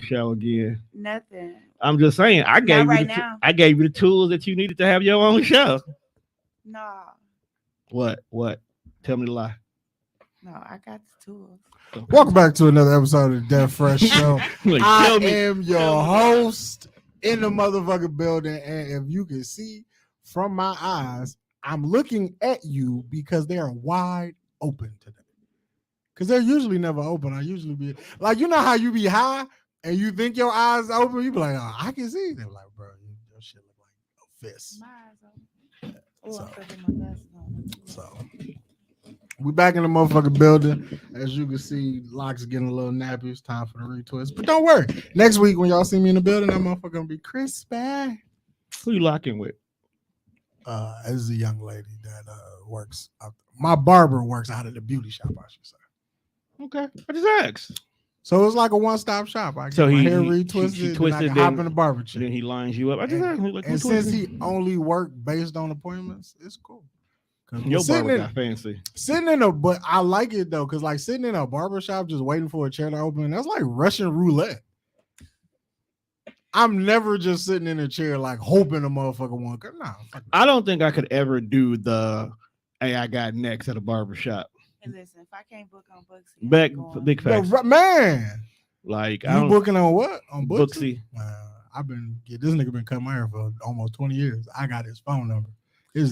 show again? Nothing. I'm just saying. I gave you right now. I gave you the tools that you needed to have your own show. No. What? Tell me the lie. No, I got the tools. Welcome back to another episode of the Death Fresh Show. Like, I tell me- am your host in the motherfucking building, and if you can see from my eyes, I'm looking at you because they are wide open today. Because they're usually never open. I usually be like, you know how you be high and you think your eyes open, you be like, oh, I can see. They're like, bro, your shit look like a fist. My eyes open. Oh, So- I'm putting my glasses on. So we back in the motherfucking building. As you can see, Locke's getting a little nappy. It's time for the retwist. But don't worry. Next week when y'all see me in the building, that motherfucker gonna be crispy. Who you locking with? This is a young lady that works out. My barber works out of the beauty shop, I should say. Okay, I just asked. So it's like a one-stop shop. I get So my he- hair he- retwisted, she and I twisted, can hop then- in the barber And then chair. he lines you up. I just asked. Like, And since he only worked based on appointments, it's cool. 'Cause your sitting barber in- got fancy. Sitting in a, but I like it though, because like sitting in a barber shop just waiting for a chair to open, that's like Russian roulette. I'm never just sitting in a chair like hoping a motherfucker won't come. Nah, fuck that. I don't think I could ever do the hey, I got next at a barber shop. And listen, if I can't book on Booksy, I'm Back going. big facts. Man, Like I you don't booking on what? On Booksy? Booksy. This nigga been cutting my hair for almost 20 years. I got his phone number.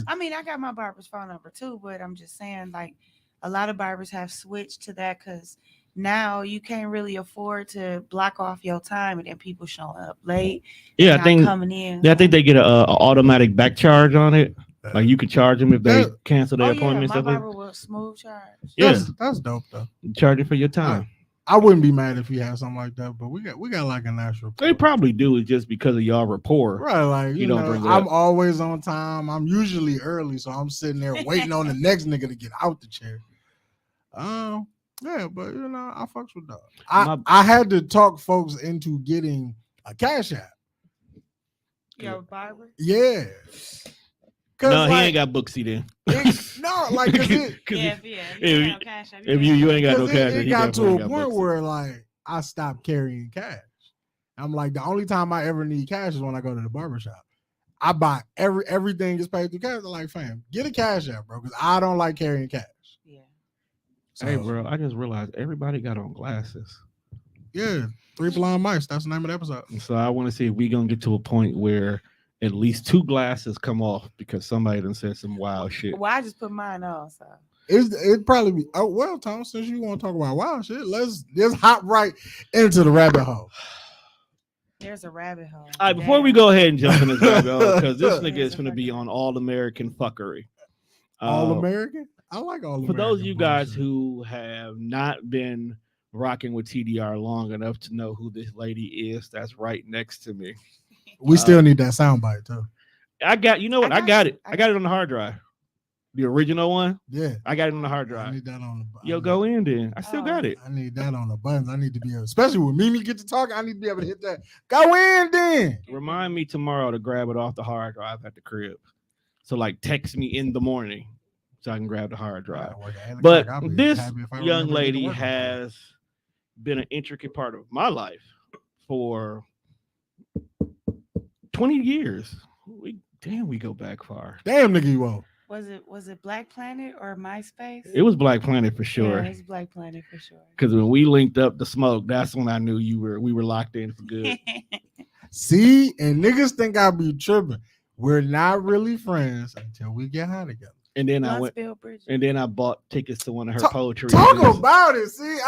I mean, I got my barber's phone number too, but I'm just saying, like, a lot of barbers have switched to that because now you can't really afford to block off your time and then people showing up late. Yeah, I not think coming in. I think they get a automatic back charge on it. Like you could charge them if they Yeah. cancel their Oh appointment. yeah, my Stuff like barber will smooth charge. Yeah. That's dope though. charge it for your time. I wouldn't be mad if he had something like that, but we got like a natural. They probably do it just because of y'all rapport. Right, like you don't know, bring it I'm up. always on time. I'm usually early, so I'm sitting there waiting on the next nigga to get out the chair. Yeah, but you know, I fucks with dog. I had to talk folks into getting a cash app. Your barber? Yeah, No, he ain't got Booksy then. no, like 'cause it, Yeah, if- if you ain't got no 'cause cash, it he got to definitely a got point Booksy. where like I stopped carrying cash. I'm like, the only time I ever need cash is when I go to the barbershop. I buy everything is paid through cash. I'm like, fam, get a cash app, bro, because I don't like carrying cash. Yeah. So, Hey, bro, I just realized everybody got on glasses. Yeah, 3 Blind Mice. That's the name of the episode. And so I want to see if we gonna get to a point where at least 2 glasses come off because somebody done said some wild shit. Well, I just put mine on, so It'd probably be well, Tom, since you want to talk about wild shit, let's just hop right into the rabbit hole. there's a rabbit hole. All right, before we Damn. go ahead and jump in this rabbit hole, because this nigga is gonna be on all American fuckery. All American? I like all For American. those of you guys bullshit. who have not been rocking with TDR long enough to know who this lady is that's right next to me. We still need that soundbite too. I got, you know what? I I got got you. it. I got it on the hard drive. The original one. Yeah. I got it on the hard I drive. need that on the Yo, go in then. I still got it. I need that on the buttons. I need to be able, especially when Mimi get to talk, I need to be able to hit that. Go in then. Remind me tomorrow to grab it off the hard drive at the crib. So like text me in the morning so I can grab the hard drive. But this young lady has been an intricate part of my life for 20 years. We go back far. Damn nigga, you won't. Was it Black Planet or MySpace? It was Black Planet for sure. Yeah, it's Black Planet for sure. Because when we linked up the smoke, that's when I knew we were locked in for good. See, and niggas think I be tripping. We're not really friends until we get high together. And then I Once went, Bill Bridges. and then I bought tickets to one of her Talk- poetry. Talk events. about it. See,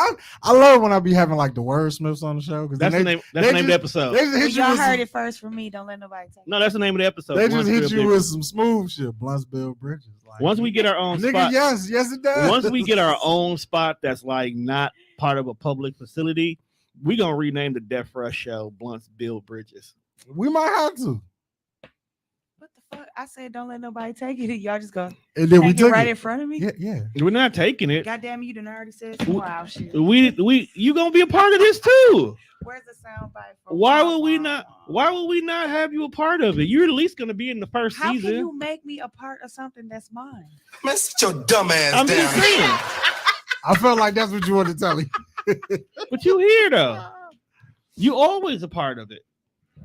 I love when I be having like the wordsmiths on the show because That's the name. That's the name of the episode. They just Well, hit you y'all with heard some, it first from me. Don't let nobody take it. No, that's the name of the episode. they just Once hit Bill you Bridges. with some smooth shit. Blunts Bill Bridges. Like, Once we get our own nigga, spot, yes, it does. once we get our own spot that's like not part of a public facility, we gonna rename the Death Fresh Show Blunts Bill Bridges. we might have to. What the fuck? I said don't let nobody take it. Y'all just go And then we take it took right it. in front of me. Yeah. We're not taking it. Goddamn, you done already said some wild shit. You gonna be a part of this too. Where's the soundbite from? Why would we not? Why would we not have you a part of it? You're at least gonna be in the first How season. can you make me a part of something that's mine? Man, sit your dumb ass I'm down. just saying. I felt like that's what you wanted to tell me. But you here though. You always a part of it.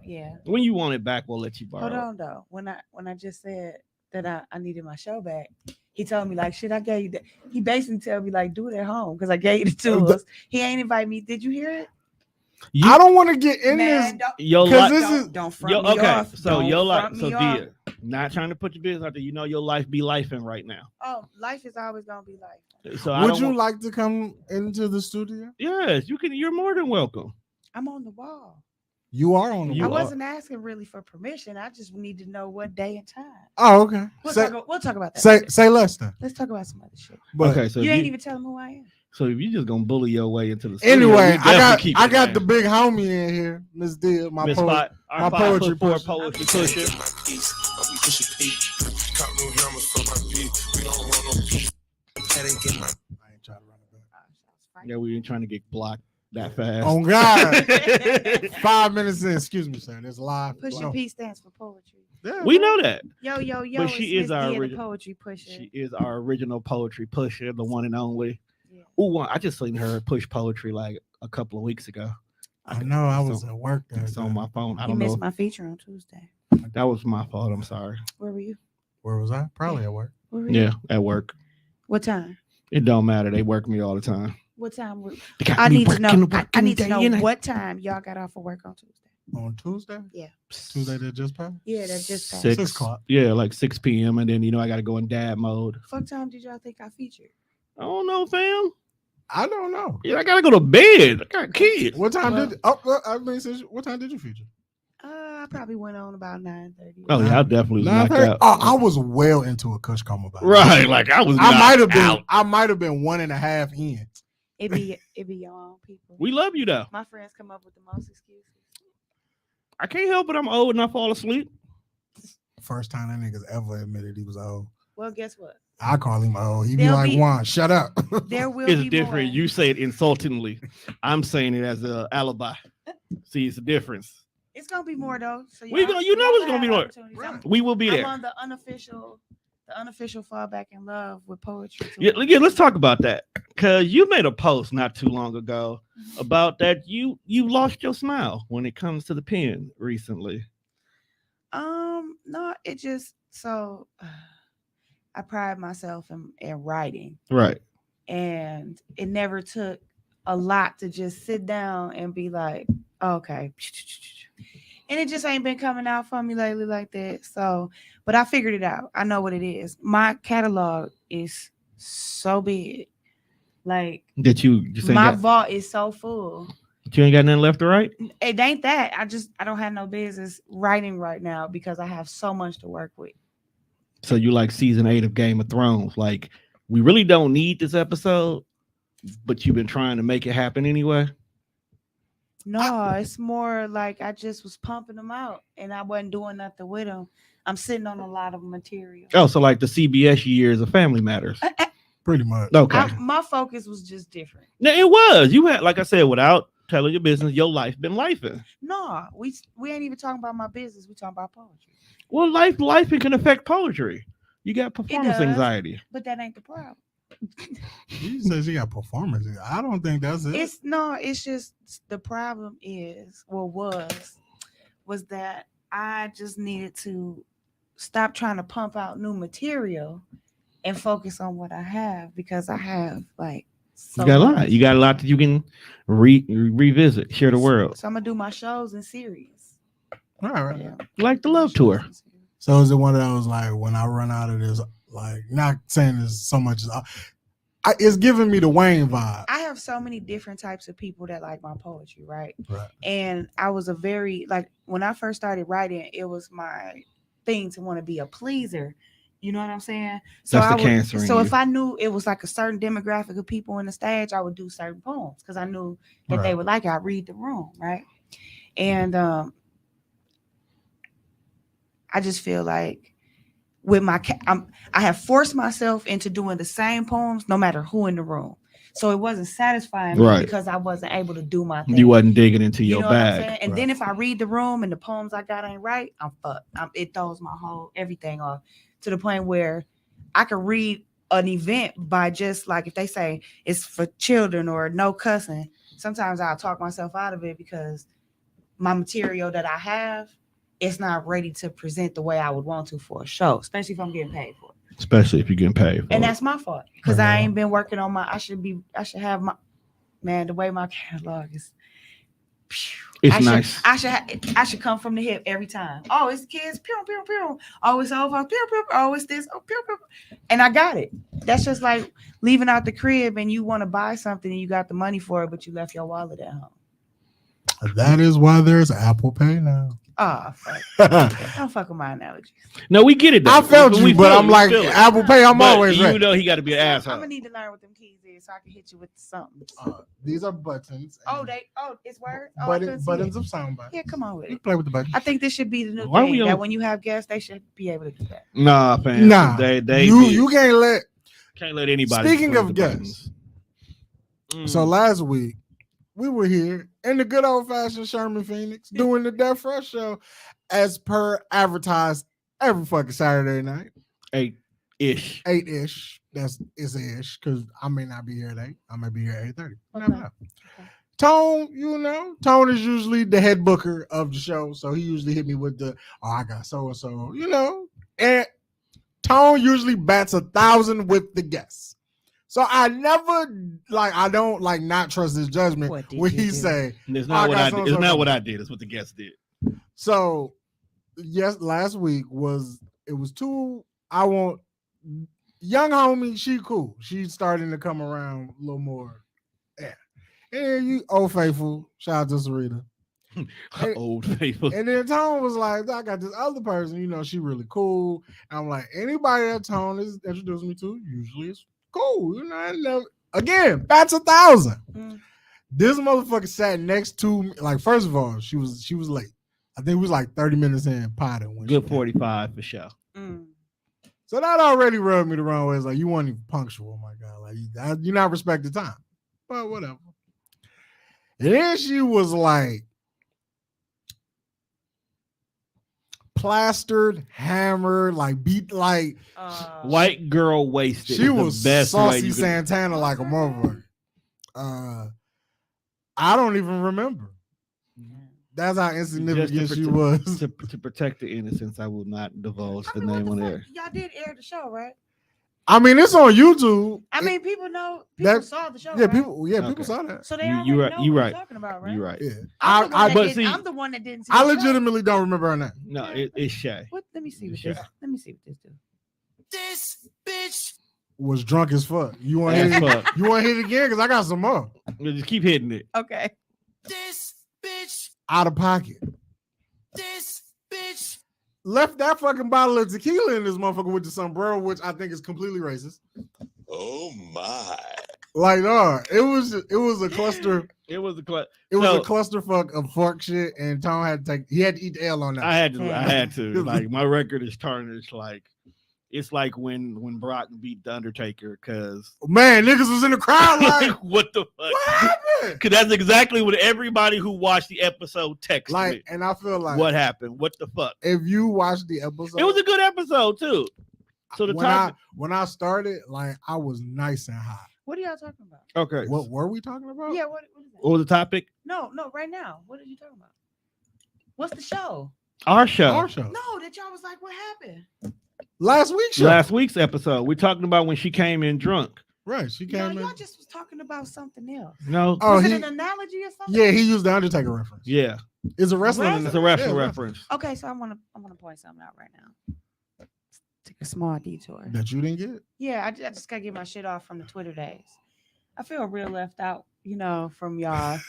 Yeah. When you want it back, we'll let you borrow. Hold on though. When I just said that I needed my show back, he told me like, shit, I gave you that. He basically told me like, do it at home because I gave you the tools. He ain't invite me. Did you hear it? I don't want to get in Man, this. Your Because life, this is don't front me okay. off. So Don't your life, front so me off. dear, not trying to put your business out there. You know your life be lifing right now. Oh, life is always gonna be life. So I Would don't you want- like to come into the studio? Yes, you can. You're more than welcome. I'm on the wall. You are on the You I wall. are. wasn't asking really for permission. I just need to know what day and time. Oh, okay. We'll Say, talk about that. later. say less then. Let's talk about some other shit. But Okay, so You if ain't even telling me who I am. So if you just gonna bully your way into the studio, anyway, you definitely keep I it, got man. the big homie in here, Miss Deal, my Miss poet. Spot, our my 5'4" poetry pusher. poetry pusher. I ain't trying to run it back. Yeah, we ain't trying to get blocked that fast. Oh God. 5 minutes in, excuse me, sir. There's live. Pusha P stands for poetry. Yeah, We know that. Yo, But she it's is Miss our D, the original- poetry pusher. She is our original poetry pusher, the one and only. Yeah. Ooh, I just seen her push poetry like a couple of weeks ago. I know. I was at work there. It's on my phone. I You don't missed know. my feature on Tuesday. That was my fault. I'm sorry. Where were you? Where was I? Probably at work. Where were you? Yeah, at work. What time? It don't matter. They work me all the time. What time? They got I me need to know. working, I need to day know and night. what time y'all got off of work on Tuesday. On Tuesday? Yeah. Tuesday that just passed? Yeah, that just passed. 6 o'clock. Yeah, like 6 p.m. And then I got to go in dad mode. Fuck time did y'all think I featured? I don't know, fam. I don't know. Yeah, I gotta go to bed. I got kids. What time Well- did what time did you feature? I probably went on about 9:30. Oh yeah, I definitely was knocked 9:30? out. Oh, I was well into a Kush coma by then. Right, like I was. I might have been. out. I might have been 1.5 in. It be your own people. We love you though. My friends come up with the most excuses. I can't help it. I'm old and I fall asleep. First time that niggas ever admitted he was old. Well, guess what? I call him old. He be There'll like, be- Juan, shut up. There will It's be different. more. You say it insultingly. I'm saying it as an alibi. See, it's a difference. It's gonna be more though. So We gonna- you know y'all it's gonna have be more. opportunities. We will be I'm there. on the unofficial fall back in love with poetry. Yeah, let's talk about that. Cause you made a post not too long ago about that you lost your smile when it comes to the pen recently. No, it just so I pride myself in writing, Right. and it never took a lot to just sit down and be like, okay, and it just ain't been coming out for me lately like that. So, but I figured it out. I know what it is. My catalog is so big, like That you just ain't my got, vault is so full. you ain't got nothing left to write. It ain't that. I don't have no business writing right now because I have so much to work with. So you like season 8 of Game of Thrones. Like, we really don't need this episode, but you've been trying to make it happen anyway. No, it's more like I just was pumping them out and I wasn't doing nothing with them. I'm sitting on a lot of material. Oh, so like the CBS years of Family Matters. Pretty much. Okay. My focus was just different. Now, it was. You had, like I said, without telling your business, your life been lifing. No, we ain't even talking about my business. We talking about poetry. Well, life can affect poetry. You got performance does. anxiety. But that ain't the problem. He says he got performance. I don't think that's it. It's just the problem was that I just needed to stop trying to pump out new material and focus on what I have because I have like so You got a lot. much. You got a lot that you can revisit, share the world. So I'm gonna do my shows in series. All right. Yeah. Like the Love Tour. So is it one of those like when I run out of this, like not saying there's so much, it's giving me the Wayne vibe. I have so many different types of people that like my poetry, right? Right. And I was a very when I first started writing, it was my thing to want to be a pleaser. You know what I'm saying? So That's the I would, Cancer in so you. if I knew it was like a certain demographic of people in the stage, I would do certain poems because I knew that they Right. would like it. I read the room, right? And I just feel like with I have forced myself into doing the same poems no matter who in the room. So it wasn't satisfying me Right. because I wasn't able to do my thing. You wasn't digging into You your know what I'm bag. saying? And Right. then if I read the room and the poems I got ain't right, I'm fucked. It throws my whole everything off to the point where I could read an event by just like if they say it's for children or no cussing. Sometimes I'll talk myself out of it because my material that I have, it's not ready to present the way I would want to for a show, especially if I'm getting paid for it. Especially if you're getting paid for And it. that's my fault because I ain't been working on my. I should have my man. The way my catalog is. It's nice. I should come from the hip every time. Oh, it's kids. Pew, pew, pew. Oh, it's over. Pew, pew. Oh, it's this. Oh, pew, pew. And I got it. That's just like leaving out the crib and you want to buy something and you got the money for it, but you left your wallet at home. That is why there's Apple Pay now. Oh, fuck. Don't fuck with my analogies. No, we get it. Though. I felt you, but I'm like, Apple Pay, I'm always ready. ready. You know he got to be an I'm asshole. going to need to learn what them keys is so I can hit you with something. These are buttons. It's words? Buttons of sound bites. Yeah, come on with You it. play with the buttons. I think this should be the new Why thing we that on- when you have guests, they should be able to do that. Nah, fam. Nah, they you can't let. can't let anybody. Speaking push of the guests, buttons. So last week we were here in the good old fashioned Sherman Phoenix doing the Death Fresh show as per advertised every fucking Saturday night. 8-ish. 8-ish. It's ish because I may not be here at 8. I might be here at 8:30. Okay. Tone, Tone is usually the head booker of the show. So he usually hit me with the, I got so-and-so, and Tone usually bats 1,000 with the guests. So I don't not trust his judgment when he say, it's not what I did. It's not what I did. It's what the guests did. So yes, last week was two. I want young homie. She cool. She's starting to come around a little more. Yeah. And you Old Faithful. Shout out to Sarita. Old Faithful. And then Tone was like, I got this other person. She really cool. And I'm like, anybody that Tone is introducing me to usually is cool. I never. Again, that's 1,000. This motherfucker sat next to me. Like, first of all, she was late. I think it was like 30 minutes in potting. Good 45 for sure. So that already rubbed me the wrong way. It's like, you weren't even punctual, my God. Like, you're not respecting time. But whatever. And then she was like, plastered, hammered, like beat, like white girl wasted. She was the best Saucy way you Santana like a motherfucker. I don't even remember. That's how insignificant she was. To protect the innocence, I will not divulge the name on air. Y'all did air the show, right? I mean, it's on YouTube. I mean, people know. People saw the show. Yeah, right? people saw that. So they you know right. what we're talking about, right? You're right. Yeah, I'm the one that didn't see. I legitimately don't remember her name. No, it's Shay. Let me see what this. Let me see what this do. This bitch was drunk as fuck. You want to hit it? You want to hit it again? Because I got some more. Just keep hitting it. Okay. This bitch out of pocket. This bitch left that fucking bottle of tequila in this motherfucker with the sombrero, which I think is completely racist. Oh my! Like, it was a cluster. It was a clusterfuck of fuck shit, and Tom had to eat the L on that. I had to. Like, my record is tarnished. Like, it's like when Brock beat the Undertaker, because man, niggas was in the crowd like, what the fuck? What happened? Because that's exactly what everybody who watched the episode texted me. And I feel like, what happened? What the fuck? If you watched the episode, it was a good episode too. So when I started, like, I was nice and high. What are y'all talking about? Okay, what were we talking about? Yeah, what is that? What was the topic? No, right now. What are you talking about? What's the show? Our show. No, that y'all was like, what happened? Last week's show. Last week's episode. We're talking about when she came in drunk. Right, she came in. Y'all just was talking about something else. No. Was it an analogy or something? Yeah, he used the Undertaker reference. Yeah. It's a wrestling. It's a wrestling reference. Okay, so I want to point something out right now. Take a small detour. That you didn't get? Yeah, I just gotta get my shit off from the Twitter days. I feel real left out, from y'all,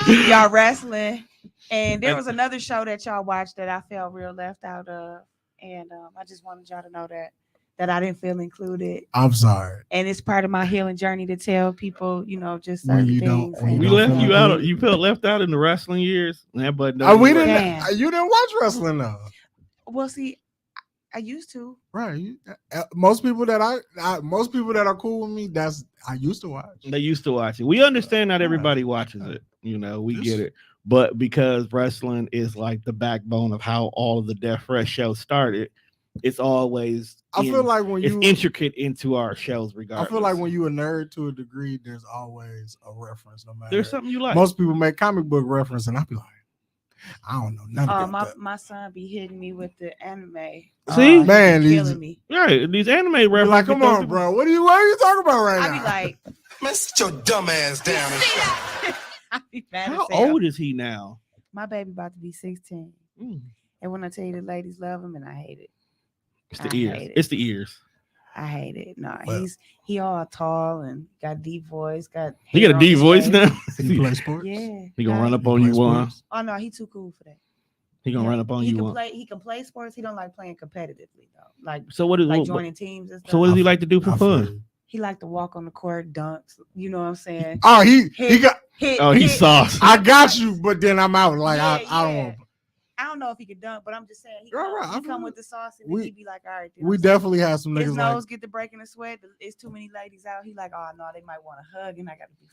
y'all wrestling. And there was another show that y'all watched that I felt real left out of, and I just wanted y'all to know that I didn't feel included. I'm sorry. And it's part of my healing journey to tell people, just certain things. We left you out. You felt left out in the wrestling years. But we didn't. You didn't watch wrestling though. Well, see, I used to. Right. Most people that are cool with me, I used to watch. They used to watch it. We understand not everybody watches it. We get it. But because wrestling is like the backbone of how all of the Death Fresh shows started, it's always I feel like when it's you intricate into our shows I regardless. feel like when you a nerd to a degree, there's always a reference. No matter there's something you like. most people make comic book reference, and I be like, I don't know none Oh, about that. my son be hitting me with the anime. See? He be Man, these- killing me. Right, these anime You're references. like, come on, bro. What are you talking about right I now? be like, Man, sit your dumb ass down and shit. I be mad How as hell. old is he now? My baby about to be 16. And when I tell you the ladies love him, and I hate it. It's I the ears. hate it. It's the ears. I hate it. No, Well- he all tall and got deep voice. Got He hair got a on deep his voice face. now. You play sports? Yeah. He gonna run up You on play you one. sports? Oh no, he too cool for that. He gonna Yeah. run up on he you can one. play. He can play sports. He don't like playing competitively though. Like So what is like what, joining teams and stuff. so what does he like to do for I feel fun? you. He like to walk on the court, dunks. You know what I'm saying? Oh, he got. Hit, Oh, he's hit. sauce. I got you, but then I'm out. Like I don't Yeah. want. I don't know if he could dunk, but I'm just saying he Right, come, right, I he feel come you. with the sauce and We- then he be like, all right. Dude, We I'm sorry." definitely have some His niggas like. nose get the break in the sweat. It's too many ladies out. He like, oh no, they might want to hug, and I got to be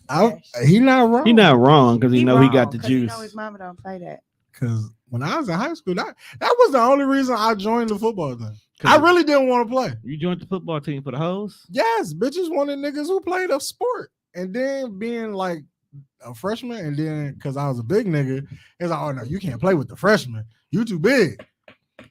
fresh. He not wrong. He not wrong because he know he wrong, got the 'cause he juice. know his mama don't play that. Because when I was in high school, that was the only reason I joined the football thing. I really didn't want to play. You joined the football team for the hoes? Yes, bitches wanted niggas who played a sport. And then being like a freshman, and then because I was a big nigga, it's like, oh no, you can't play with the freshmen. You too big.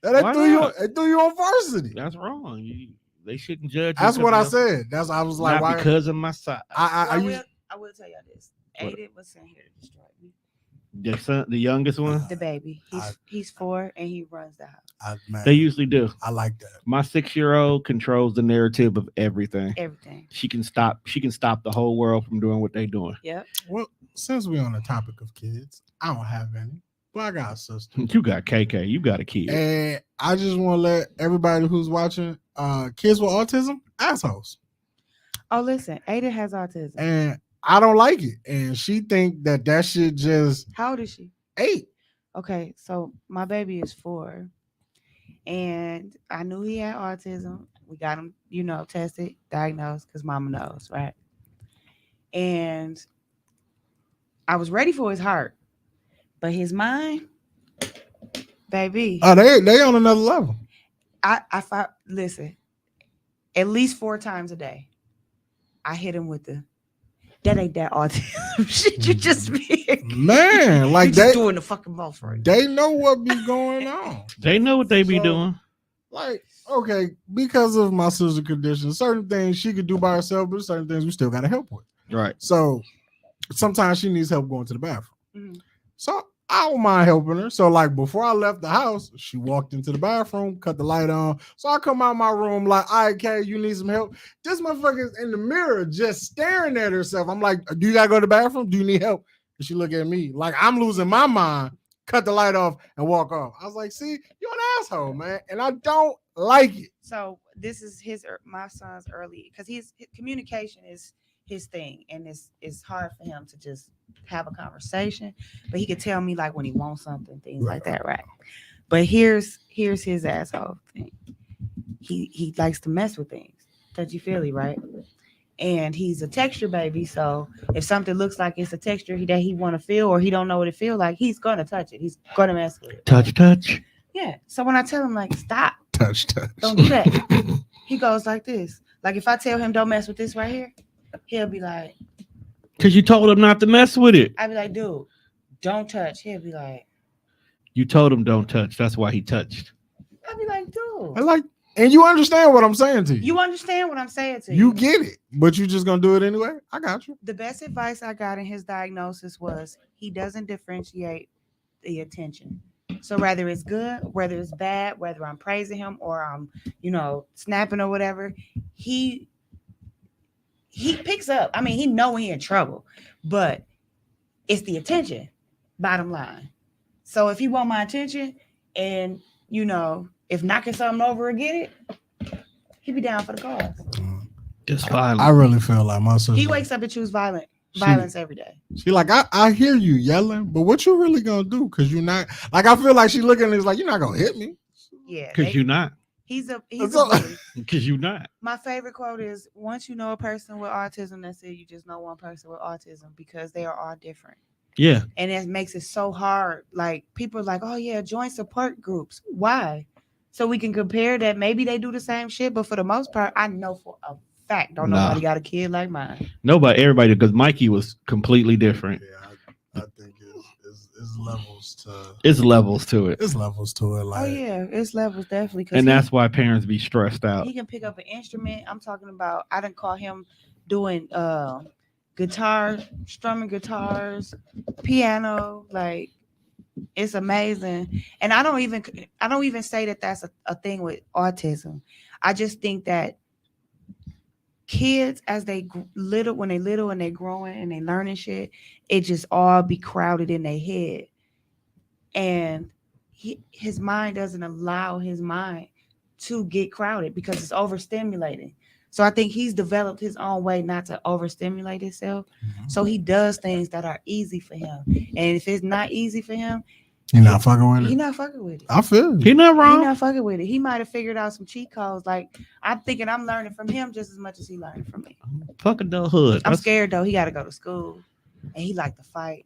They Why threw you, not? they threw you on varsity. That's wrong. They shouldn't judge. you That's what I because of said. That's I was your- like, not why? because of my size. I Well, used, I will tell y'all this. What? Aiden was sent here to destroy me. The son, the youngest one. The baby. He's 4 and he runs the house. man, They usually do. I like that. My 6-year-old controls the narrative of everything. Everything. She can stop the whole world from doing what they doing. Yep. Well, since we're on the topic of kids, I don't have any, but I got a sister. You got KK. You got a kid. And I just want to let everybody who's watching, kids with autism, assholes. Oh, listen, Aiden has autism. And I don't like it. And she think that shit just How old is she? 8. Okay, so my baby is 4, and I knew he had autism. We got him, tested, diagnosed, because mama knows, right? And I was ready for his heart, but his mind, baby, Oh, they on another level. listen, at least 4 times a day, I hit him with that ain't that autism shit you just be. Man, like you just they doing the fucking most right. they know what be going on. They know what they be So- doing. Like, okay, because of my sister's condition, certain things she could do by herself, but certain things we still gotta help with. Right. So sometimes she needs help going to the bathroom. Mhm. So I don't mind helping her. So like before I left the house, she walked into the bathroom, cut the light on. So I come out my room like, all right, Kay, you need some help. This motherfucker's in the mirror just staring at herself. I'm like, do you gotta go to the bathroom? Do you need help? And she look at me like I'm losing my mind, cut the light off and walk off. I was like, see, you're an asshole, man. And I don't like it. So this is my son's early, because his communication is his thing, and it's hard for him to just have a conversation, but he could tell me like when he wants something, things like that, right? But here's his asshole thing. He likes to mess with things, touchy feely, right? And he's a texture baby, so if something looks like it's a texture that he want to feel, or he don't know what it feel like, he's gonna touch it. He's gonna mess with it. Touch. Yeah. So when I tell him like stop, Touch. don't do that, he goes like this. Like if I tell him don't mess with this right here, he'll be like, Because you told him not to mess with it. I'd be like, dude, don't touch. He'll be like, You told him don't touch. That's why he touched. I'd be like, I dude, like, and you understand what I'm saying to you. you understand what I'm saying to You get it, but you just gonna do it anyway. I got you. The best advice I got in his diagnosis was he doesn't differentiate the attention. So whether it's good, whether it's bad, whether I'm praising him or I'm, snapping or whatever, he picks up. I mean, he know he in trouble, but it's the attention, bottom line. So if he want my attention and, if knocking something over or get it, he be down for the cause. Just violent. I really feel like my sister. He wakes up and choose violence every day. She like, I hear you yelling, but what you really gonna do? Cause you're not like, I feel like she looking at me like, you're not gonna hit me. Yeah. Because you're not. He's a So- bully. Because you're not. My favorite quote is, once you know a person with autism, that's it. You just know one person with autism, because they are all different. Yeah. And it makes it so hard. Like people are like, oh yeah, join support groups. Why? so we can compare that. Maybe they do the same shit, but for the most part, I know for a fact, don't Nah. nobody got a kid like mine. Nobody, everybody, because Mikey was completely different. Yeah, I think it's levels to It's levels to it, it's levels to it. Like, Oh yeah, it's levels definitely. and that's why parents be stressed out. he can pick up an instrument. I'm talking about. I didn't call him doing guitar, strumming guitars, piano. Like it's amazing. And I don't even say that that's a thing with autism. I just think that kids as they when they little and they growing and they learning shit, it just all be crowded in their head, and his mind doesn't allow his mind to get crowded because it's overstimulating. So I think he's developed his own way not to overstimulate himself. So he does things that are easy for him, and if it's not easy for him, he not fucking with it. he not fucking with it. I feel He not He wrong. not fucking with it. He might have figured out some cheat codes. Like I'm thinking, I'm learning from him just as much as he learning from me. Fuck adulthood. I'm scared though. He got to go to school, and he like to fight.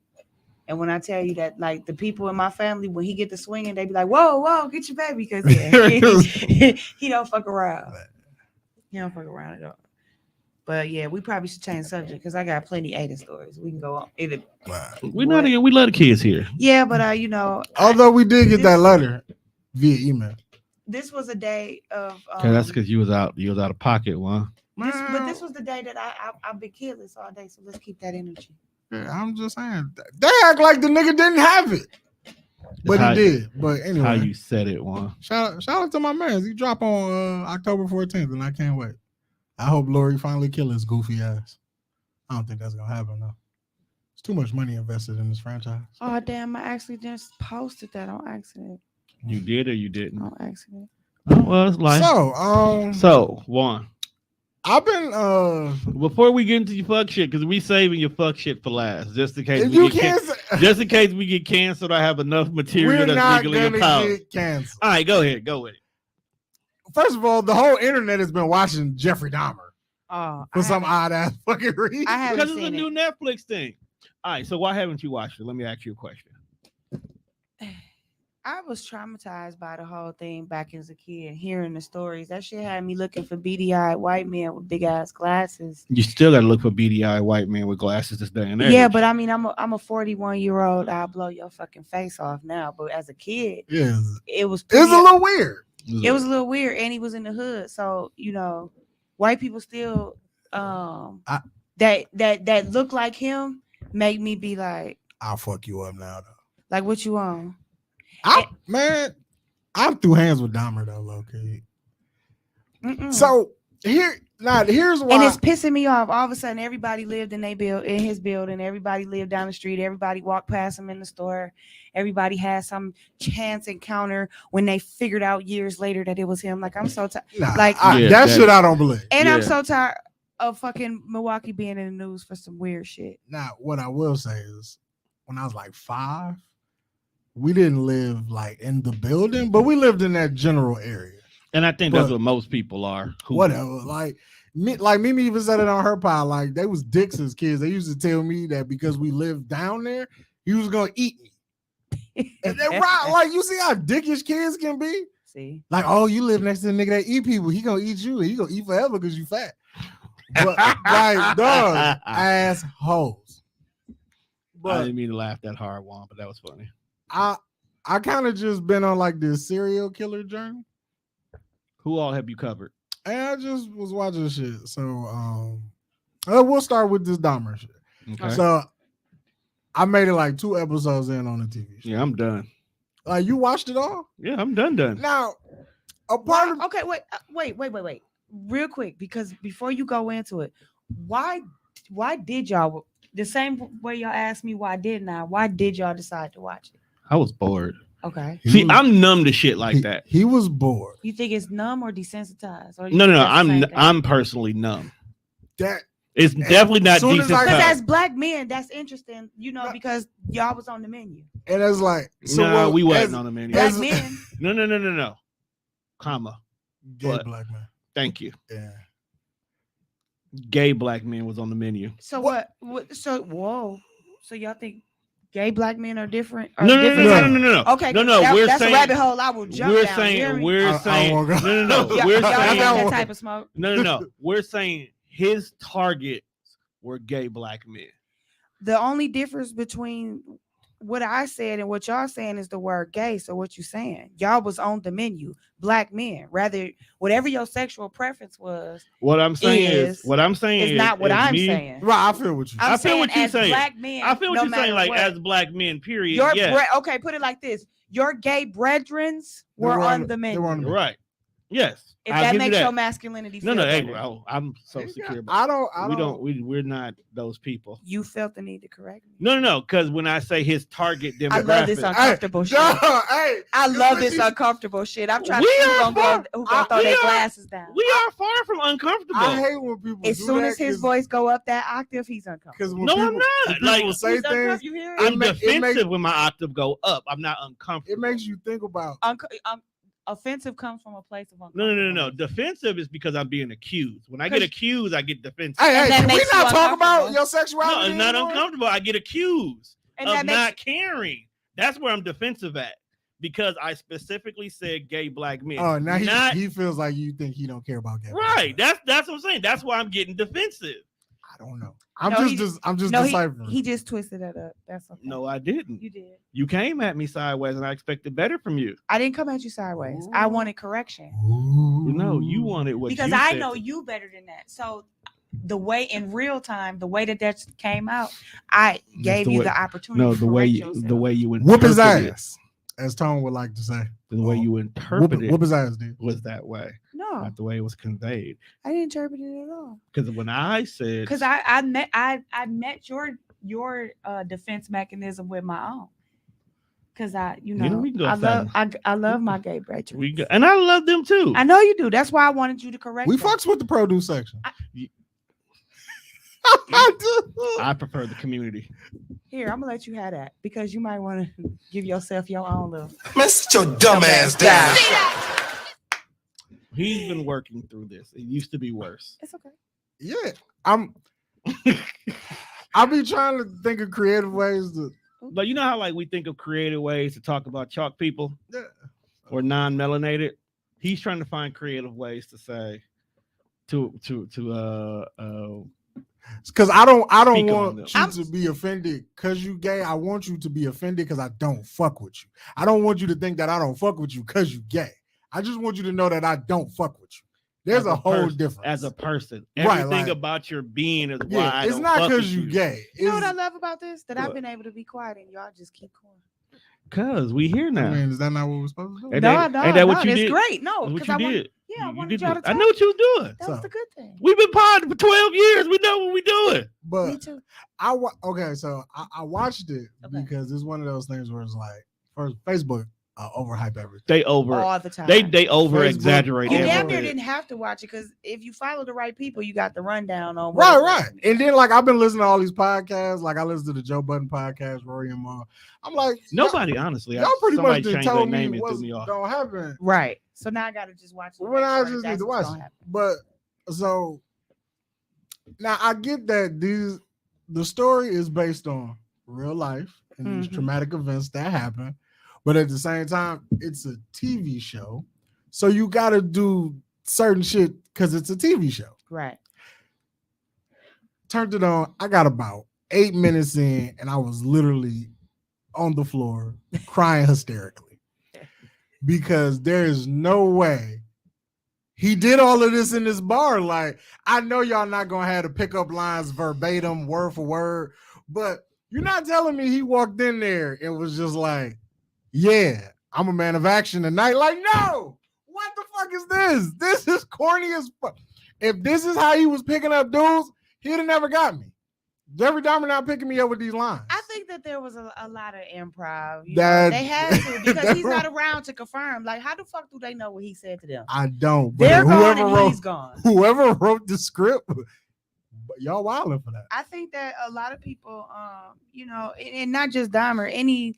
And when I tell you that, like the people in my family, when he get to swinging, they be like, "Whoa, get your baby," because he don't fuck around. He don't fuck around at all. But yeah, we probably should change the subject because I got plenty Aiden stories. We can go on. We not even. We love the kids here. Yeah, but although we did get that letter via email. This was a day of. That's because you was out. You was out of pocket, one. But this was the day that I've been kidless all day. So let's keep that energy. Yeah, I'm just saying they act like the nigga didn't have it, but he did. But anyway, how you said it, one. Shout out to my man. He dropped on October 14th, and I can't wait. I hope Lori finally kill his goofy ass. I don't think that's gonna happen though. There's too much money invested in this franchise. Oh damn! I actually just posted that on accident. You did or you didn't? On accident. Oh, well, it's like so one. I've been before we get into your fuck shit, because we saving your fuck shit for last, just in case just in case we get canceled. I have enough material that's legally empowered. Canceled. All right, go ahead, go with it. First of all, the whole internet has been watching Jeffrey Dahmer for some odd ass fucking reason. Because it's a new Netflix thing. All right, so why haven't you watched it? Let me ask you a question. I was traumatized by the whole thing back as a kid, hearing the stories. That shit had me looking for beady-eyed white men with big ass glasses. You still gotta look for beady-eyed white men with glasses this day and age. Yeah, but I mean, I'm a 41-year-old. I'll blow your fucking face off now. But as a kid, it was a little weird. It was a little weird, and he was in the hood, so white people still that look like him make me be like, I'll fuck you up now though. Like what you on? Man, I'm through hands with Dahmer though, low key. So here's why, and it's pissing me off. All of a sudden, everybody lived in his building. Everybody lived down the street. Everybody walked past him in the store. Everybody had some chance encounter when they figured out years later that it was him. Like I'm so tired. That shit I don't believe. And I'm so tired of fucking Milwaukee being in the news for some weird shit. Now, what I will say is, when I was like 5. We didn't live like in the building, but we lived in that general area. And I think that's what most people are. Whatever. Like Mimi even said it on her pod. Like they was dicks as kids. They used to tell me that because we lived down there, he was gonna eat me. And they're right. Like you see how dickish kids can be. See, like, oh, you live next to the nigga that eat people. He gonna eat you, and he gonna eat forever because you fat. But like, dog, assholes. But I didn't mean to laugh that hard, Juan, but that was funny. I kind of just been on like this serial killer journey. Who all have you covered? And I just was watching shit. So we'll start with this Dahmer shit. Okay. So I made it like 2 episodes in on the TV show. Yeah, I'm done. Like you watched it all? Yeah, I'm done. Now, wait. Real quick, because before you go into it, why did y'all, the same way y'all asked me why did y'all decide to watch it? I was bored. Okay. See, I'm numb to shit like that. He was bored. You think it's numb or desensitized? Or No. I'm personally numb. That it's definitely not desensitized. Because as black men, that's interesting, because y'all was on the menu. And it's like, we wasn't on the menu. Black men. No. Comma. Gay black man. Thank you. Yeah. Gay black men was on the menu. So what? So y'all think gay black men are different? No. Okay, no. That's a rabbit hole I will jump We're down. saying. We're saying. I No. Y'all We're ain't got that saying. type of smoke. No. We're saying his targets were gay black men. The only difference between what I said and what y'all saying is the word gay. So what you saying? Y'all was on the menu, black men. Rather, whatever your sexual preference was. What I'm saying is not what I'm saying. Right, I feel what you. I feel what you're saying. Black men, I feel what no you're saying. Like what. as black men, period. Okay, put it like this: your gay brethrens were on the menu. Right. Yes. If that makes your masculinity feel better. Hey, I'm so secure about we're not those people. You felt the need to correct me. No, because when I say his target demographic, I love this uncomfortable shit. I love this uncomfortable shit. I'm trying to see who gonna throw their glasses down. We are far from uncomfortable. I hate when people as soon as his voice go up that octave, he's uncomfortable. No, I'm not. Like people say things, I'm defensive when my octave go up. I'm not uncomfortable. It makes you think about offensive comes from a place of uncomfortable. No. Defensive is because I'm being accused. When I get accused, I get defensive. Hey, we not talking about your sexuality. No, it's not uncomfortable. I get accused of not caring. That's where I'm defensive at. Because I specifically said gay black men. Oh, now he feels like you think he don't care about gay. Right. That's what I'm saying. That's why I'm getting defensive. I don't know. I'm just deciphering. He just twisted it up. That's okay. No, I didn't. You did. You came at me sideways, and I expected better from you. I didn't come at you sideways. Ooh. I wanted correction. Ooh. No, you wanted what? Because I know you better than that. So the way in real time, the way that came out, I gave you the opportunity. No, the way you whoop his ass, as Tone would like to say. The way you interpreted whoop his ass, dude, was that way. No, not the way it was conveyed. I didn't interpret it at all. Because when I said, because I met your defense mechanism with my own. Because I love my gay brethren. And I love them too. I know you do. That's why I wanted you to correct. We fucks with the produce section. I prefer the community. Here, I'm gonna let you have that because you might want to give yourself your own little. Man, sit your dumb ass down. He's been working through this. It used to be worse. It's okay. Yeah, I'll be trying to think of creative ways to. But you know how like we think of creative ways to talk about chalk people, or non-melanated. He's trying to find creative ways to say because I don't want you to be offended because you gay. I want you to be offended because I don't fuck with you. I don't want you to think that I don't fuck with you because you gay. I just want you to know that I don't fuck with you. There's a whole difference as a person. Everything about your being is why it's not because you gay. You know what I love about this? That I've been able to be quiet and y'all just keep going. Cause we here now. I mean, is that not what we're supposed to do? Ain't that what you did? It's great. No, because I wanted y'all to talk. I know what you was doing. That was the good thing. We've been podding for 12 years. We know what we're doing. But me too. I watched it because it's one of those things where it's like, first Facebook overhype everything. They all the time. They over exaggerate. You damn near didn't have to watch it because if you follow the right people, you got the rundown on. Right. And then like I've been listening to all these podcasts. Like I listened to the Joe Budden podcast, Rory and Ma. I'm like, nobody honestly. Y'all pretty much changed told their me name what's gonna happen. Right. So now I gotta just watch it. When I just need to watch it. But so now I get that the story is based on real life and these traumatic events that happen. But at the same time, it's a TV show. So you got to do certain shit because it's a TV show. Right. Turned it on. I got about 8 minutes in and I was literally on the floor crying hysterically because there is no way he did all of this in this bar. Like, I know y'all not going to have to pick up lines verbatim, word for word, but you're not telling me he walked in there and was just like, yeah, I'm a man of action tonight. Like, no, what the fuck is this? This is corny as fuck. If this is how he was picking up dudes, he'd have never got me. Jeffrey Dahmer not picking me up with these lines. I think that there was a lot of improv. They had to because he's not around to confirm. Like, how the fuck do they know what he said to them? I don't. They're gone and he's gone. Whoever wrote the script, y'all wilding for that. I think that a lot of people, and not just Dahmer, any,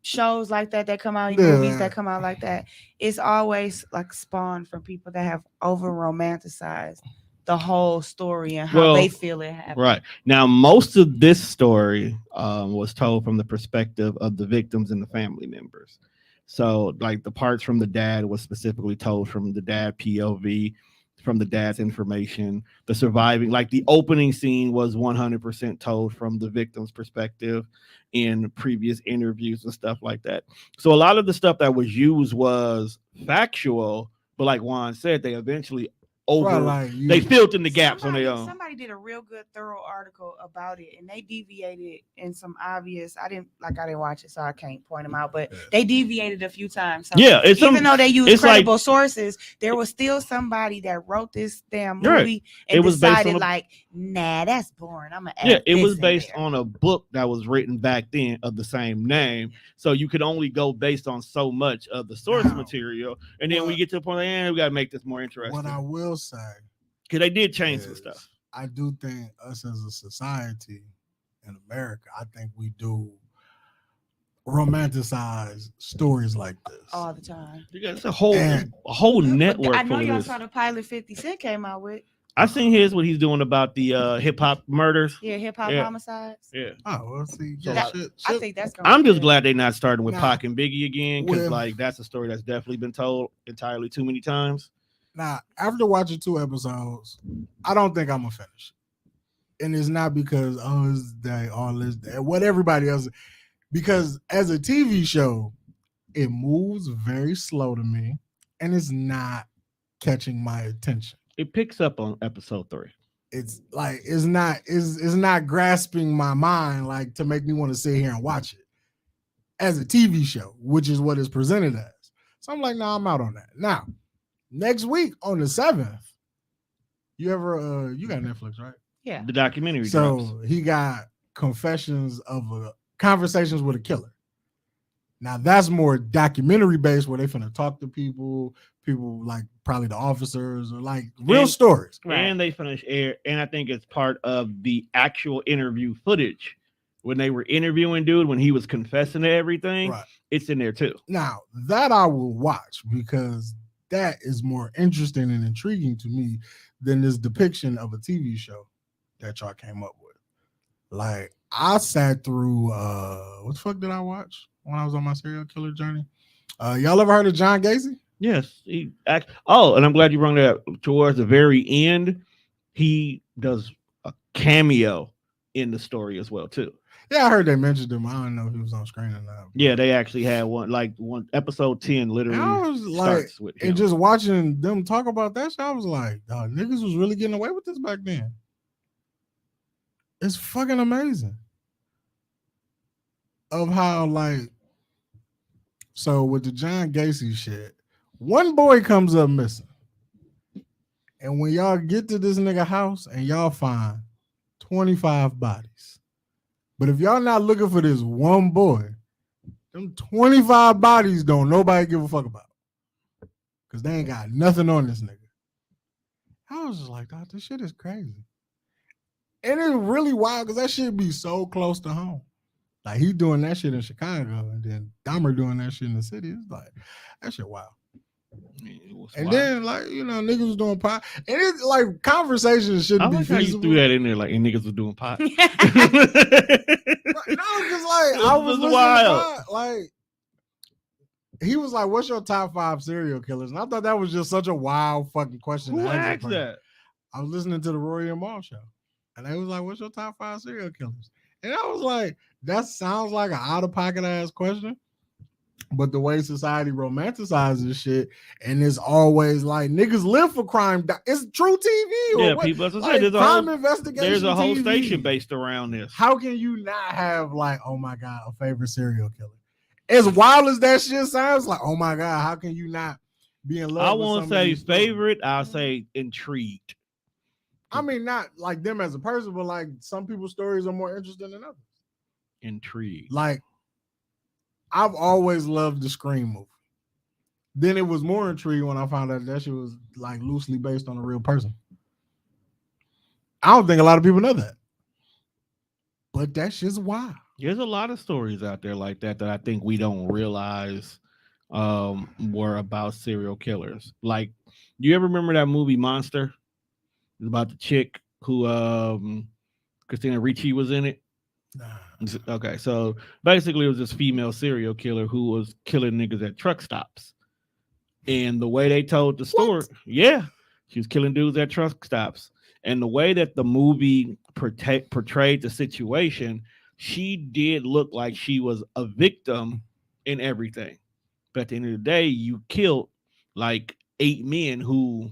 shows like that come out, movies that come out like that, it's always like spawned from people that have over romanticized the whole story and how they feel it happened. Right. Now, most of this story was told from the perspective of the victims and the family members. So, like the parts from the dad was specifically told from the dad POV, from the dad's information. The surviving, like the opening scene was 100% told from the victim's perspective in previous interviews and stuff like that. So, a lot of the stuff that was used was factual, but like Juan said, they eventually they filled in the gaps on their own. Somebody did a real good, thorough article about it, and they deviated in some obvious. I didn't watch it, so I can't point them out. But they deviated a few times. So even though they used credible sources, there was still somebody that wrote this damn movie and it was decided nah, that's boring. I'm gonna add it was based on a book that was written back then of the same name, so you could only go based on so much of the source material, and then we get to the point, we got to make this more interesting. What I will say, because they did change some stuff. I do think us as a society in America, I think we do romanticize stories like this all the time. It's a whole network. I know y'all saw the pilot 50 Cent came out with. I seen his what he's doing about the hip hop murders. Yeah, hip hop homicides. Yeah. Oh, well, see, I think that's. I'm just glad they're not starting with Pac and Biggie again, because that's a story that's definitely been told entirely too many times. Now, after watching 2 episodes, I don't think I'm gonna finish. And it's not because what everybody else, because as a TV show, it moves very slow to me, and it's not catching my attention. It picks up on episode 3. It's not grasping my mind to make me want to sit here and watch it as a TV show, which is what it's presented as. So I'm like, no, I'm out on that. Now, next week on the 7th, you got Netflix, right? Yeah. The documentary. So he got Conversations with a Killer. Now that's more documentary based, where they finna talk to people like probably the officers or real stories. And they finish air, and I think it's part of the actual interview footage when they were interviewing dude when he was confessing to everything. Right. It's in there too. Now that I will watch, because that is more interesting and intriguing to me than this depiction of a TV show that y'all came up with. I sat through what the fuck did I watch when I was on my serial killer journey? Y'all ever heard of John Gacy? Yes. And I'm glad you brought that up. Towards the very end, he does a cameo in the story as well too. Yeah, I heard they mentioned him. I don't know if he was on screen or not. Yeah, they actually had one episode 10 literally. I was and just watching them talk about that shit, I was like, niggas was really getting away with this back then. It's fucking amazing. Of how so with the John Gacy shit, one boy comes up missing. And when y'all get to this nigga house and y'all find 25 bodies. But if y'all not looking for this one boy, them 25 bodies don't nobody give a fuck about. Because they ain't got nothing on this nigga. I was just like, this shit is crazy. And it's really wild because that shit be so close to home. He doing that shit in Chicago, and then Dahmer doing that shit in the city. It's that shit wild. And then niggas was doing pot, and it's conversations shouldn't be feasible. You threw that in there and niggas was doing pot. No, because I was listening wild. To pot, he was like, "What's your top 5 serial killers?" And I thought that was just such a wild fucking question. Who asked that? I was listening to the Rory and Mal show, and they was like, "What's your top 5 serial killers?" And I was like, "That sounds like an out of pocket ass question." But the way society romanticizes shit, and it's always niggas live for crime. It's true TV. Yeah, people. As I said, there's a whole station based around this. How can you not have oh my god, a favorite serial killer? As wild as that shit sounds, oh my god, how can you not be in love? I won't say favorite. I'll say intrigued. I mean, not them as a person, but some people's stories are more interesting than others. Intrigued. I've always loved the Scream movie. Then it was more intriguing when I found out that shit was loosely based on a real person. I don't think a lot of people know that. But that shit's wild. There's a lot of stories out there like that I think we don't realize were about serial killers. You ever remember that movie Monster? It's about the chick who Christina Ricci was in it. Okay, so basically it was this female serial killer who was killing niggas at truck stops. And the way they told the story, yeah, she was killing dudes at truck stops. And the way that the movie portrayed the situation, she did look like she was a victim in everything. But at the end of the day, you killed like 8 men who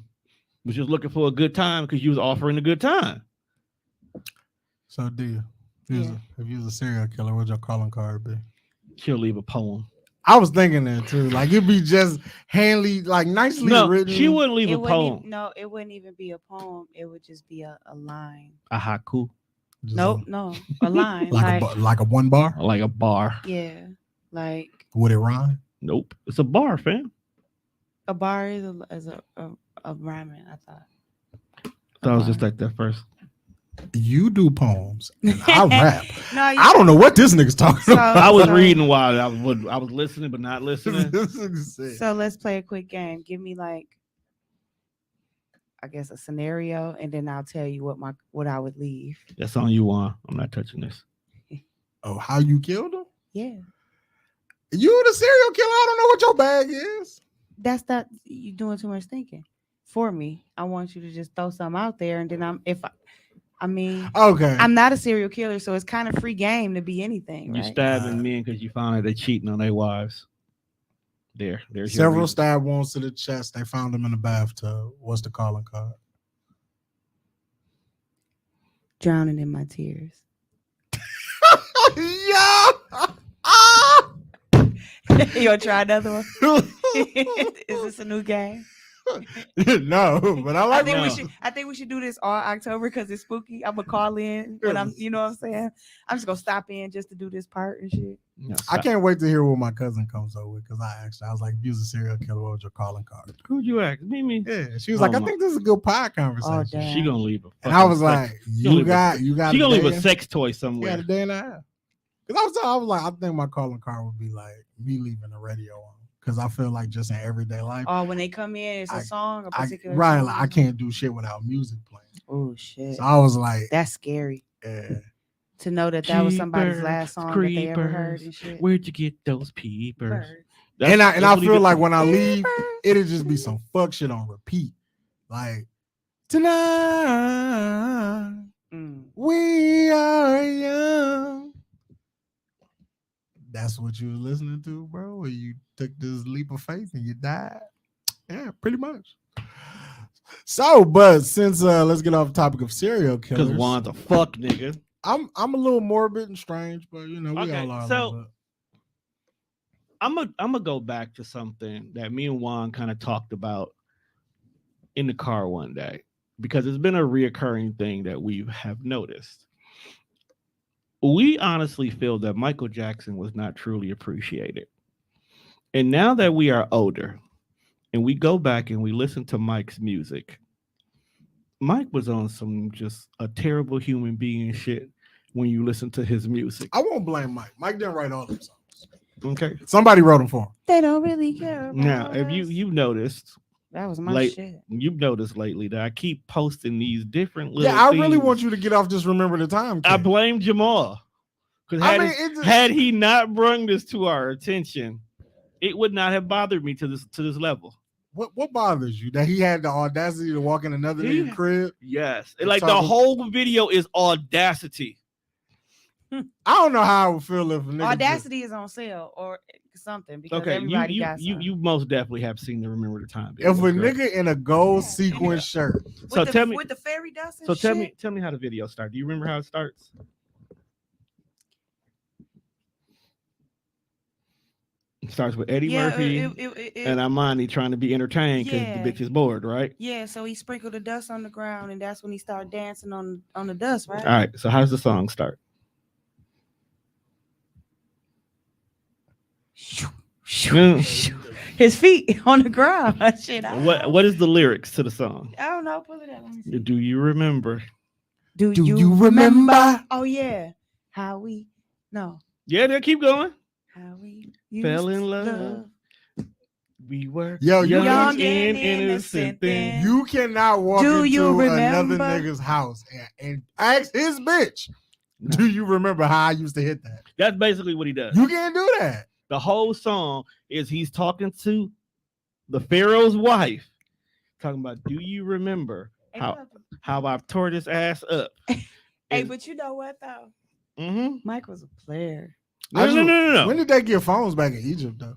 was just looking for a good time because you was offering a good time. So, if you was a serial killer, what'd your calling card be? She'll leave a poem. I was thinking that too. Like it'd be just handily, like nicely written. She wouldn't leave a poem. It wouldn't even be a poem. It would just be a line. A haiku. No, a line. like a one bar? Like a bar. Yeah. Like. Would it rhyme? Nope. It's a bar, fam. A bar is a rhyming, I thought. That was just like that first. You do poems and I rap. I don't know what this nigga's talking about. I was reading while I was listening, but not listening. So let's play a quick game. Give me like, I guess, a scenario, and then I'll tell you what I would leave. That's on you, Juan. I'm not touching this. Oh, how you killed him? Yeah. You the serial killer. I don't know what your bag is. That's not you doing too much thinking for me. I want you to just throw something out there, and then okay. I'm not a serial killer, so it's kind of free game to be anything. You're right? stabbing men because you found out they're cheating on their wives. There's several stab wounds to the chest. They found him in the bathtub. What's the calling card? Drowning in my tears. Yeah. You want to try another one? Is this a new game? No, but I think we should do this all October because it's spooky. I'm gonna call in when you know what I'm saying. I'm just gonna stop in just to do this part and shit. No, I can't wait to hear what my cousin comes up with because I was like, if you was a serial killer, what was your calling card? Who'd you ask? Me. Yeah, she was like, I think this is a good pie conversation. Damn. She gonna leave a. And I was like, you got. She gonna leave a sex toy somewhere. Yeah, a day and a half. Because I was like, I think my calling card would be like me leaving the radio on. Because I feel like just in everyday life. Oh, when they come in, it's a song, a particular right, song. like I can't do shit without music playing. Oh shit. So I was like, that's scary. Yeah. To know that was somebody's last song that they ever heard and shit. Where'd you get those peepers? And I feel like when I leave, it'll just be some fuck shit on repeat. Like tonight we are young. That's what you was listening to, bro. Where you took this leap of faith and you died. Yeah, pretty much. So, but since let's get off the topic of serial killers. Because Juan's a fuck nigga. I'm a little morbid and strange, but you know, we all are. So I'm gonna go back to something that me and Juan kind of talked about in the car one day, because it's been a reoccurring thing that we have noticed. We honestly feel that Michael Jackson was not truly appreciated. And now that we are older and we go back and we listen to Mike's music, Mike was on some just a terrible human being shit when you listen to his music. I won't blame Mike. Mike didn't write all them songs. Okay. Somebody wrote them for him. They don't really care. Now, if you've noticed, that was my shit. You've noticed lately that I keep posting these different little I things. really want you to get off Just Remember the Time. I blame Jamal. Because had he not brought this to our attention, it would not have bothered me to this level. What bothers you? That he had the audacity to walk in another nigga's crib? Yes. Like the whole video is audacity. I don't know how I would feel if a nigga audacity is on sale or something. Because everybody got some. You most definitely have seen the Remember the Time video. If a nigga in a gold sequin shirt. So tell me with the fairy dust. So tell me how the video started. Do you remember how it starts? It starts with Eddie Murphy and Armani trying to be entertained because the bitch is bored, right? Yeah, so he sprinkled the dust on the ground, and that's when he started dancing on the dust, right? All right, so how does the song start? His feet on the ground. Shit, what is the lyrics to the song? I don't know. Pull it up. Let me see. Do you remember? Do you remember? Oh yeah. How we no. Yeah, they keep going. How we fell in love. We were Yo, you Young and and innocent then. innocent. You cannot walk Do into you another remember? nigga's house and ask his bitch, No. do you remember how I used to hit that? That's basically what he does. You can't do that. The whole song is he's talking to the Pharaoh's wife, talking about, do you remember how I tore this ass up? Hey, but you know what though? Mm-hmm. Mike was a player. No. When did they get phones back in Egypt though?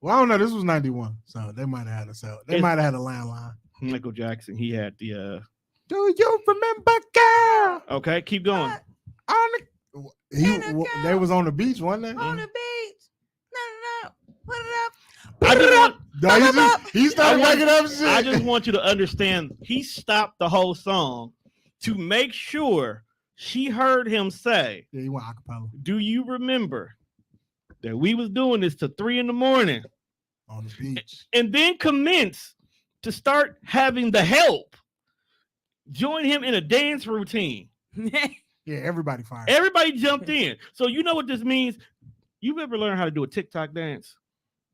Well, I don't know. This was 91, so they might have had a cell. They might have had a landline. Michael Jackson, he had the Do you remember, girl? okay, keep going. They was on the beach, wasn't they? On the beach. No. Put it up. I just want, No, he started I want- making up shit. I just want you to understand, he stopped the whole song to make sure she heard him say, Yeah, he went acapella do you remember that we was doing this till 3 a.m. on the beach. and then commence to start having the help join him in a dance routine. Yeah, everybody fired. Everybody jumped in. So you know what this means? You've ever learned how to do a TikTok dance?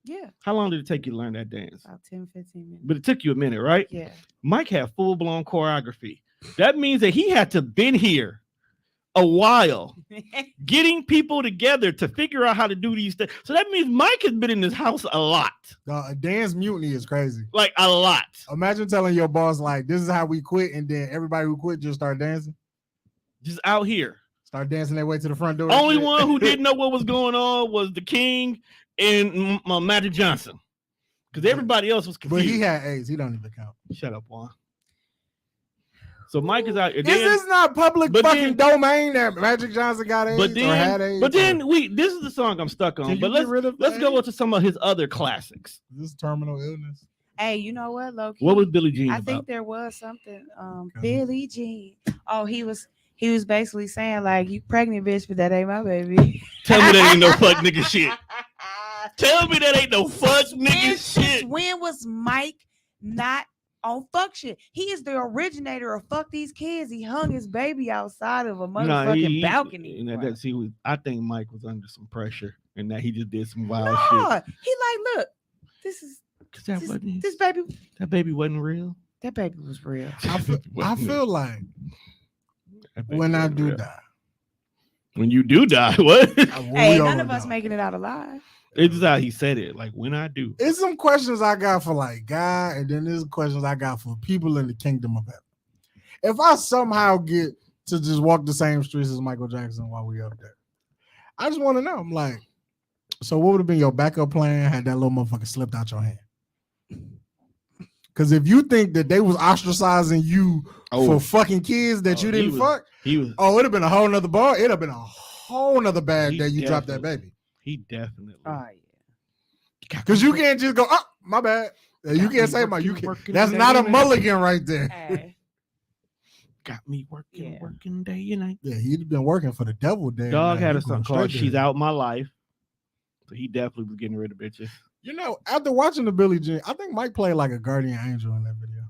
Yeah, How long did it take you to learn that dance? about 10, 15 minutes. But it took you a minute, right? Yeah. Mike had full-blown choreography. That means that he had to been here a while getting people together to figure out how to do these things. So that means Mike has been in this house a lot. A dance mutiny is crazy. Like a lot. Imagine telling your boss, like, this is how we quit, and then everybody who quit just start dancing. Just out here. Start dancing their way to the front door. Only one who didn't know what was going on was the King and Magic Johnson. Because everybody else was But confused. he had AIDS. He don't even count. Shut up, Juan. So Mike is out. Is this not public but fucking then- domain that Magic Johnson got AIDS But or had then, AIDS? but then this is the song I'm stuck Can on. you But get rid of let's go AIDS? into some of his other classics. This terminal illness. Hey, you know what, Loki? What was Billie Jean I about? think there was something. Billie Jean. Oh, he was basically saying like, you pregnant bitch, but that ain't my baby. Tell me that ain't no fuck nigga shit. Tell me that ain't no fuck Since nigga shit. when was Mike not on fuck shit? He is the originator of fuck these kids. He hung his baby outside of a motherfucking balcony. I think Mike was under some pressure and that he just did some wild No, shit. he like, look, this is 'Cause this baby. that baby wasn't real. That baby was real. I feel like That baby when I wasn't do real. die, When you do die, what? Hey, none of us making it out alive. It's just how he said it. Like when I do. It's some questions I got for like God, and then there's questions I got for people in the kingdom of heaven. If I somehow get to just walk the same streets as Michael Jackson while we up there, I just want to know. I'm like, so what would have been your backup plan had that little motherfucker slipped out your hand? Because if you think that they was ostracizing you for fucking kids that you didn't fuck, it'd have been a whole nother bar. It'd have been a whole nother bag that you dropped that baby. He definitely. Oh yeah. Because you can't just go, oh, my bad. You can't say my. You can't. That's not a mulligan right there. Hey, Got me working, Yeah. working day and night. Yeah, he'd been working for the devil. Day Dog and night. had a He going song called straight "She's to hell. Out My Life," so he definitely was getting rid of bitches. You know, after watching the Billie Jean, I think Mike played like a guardian angel in that video.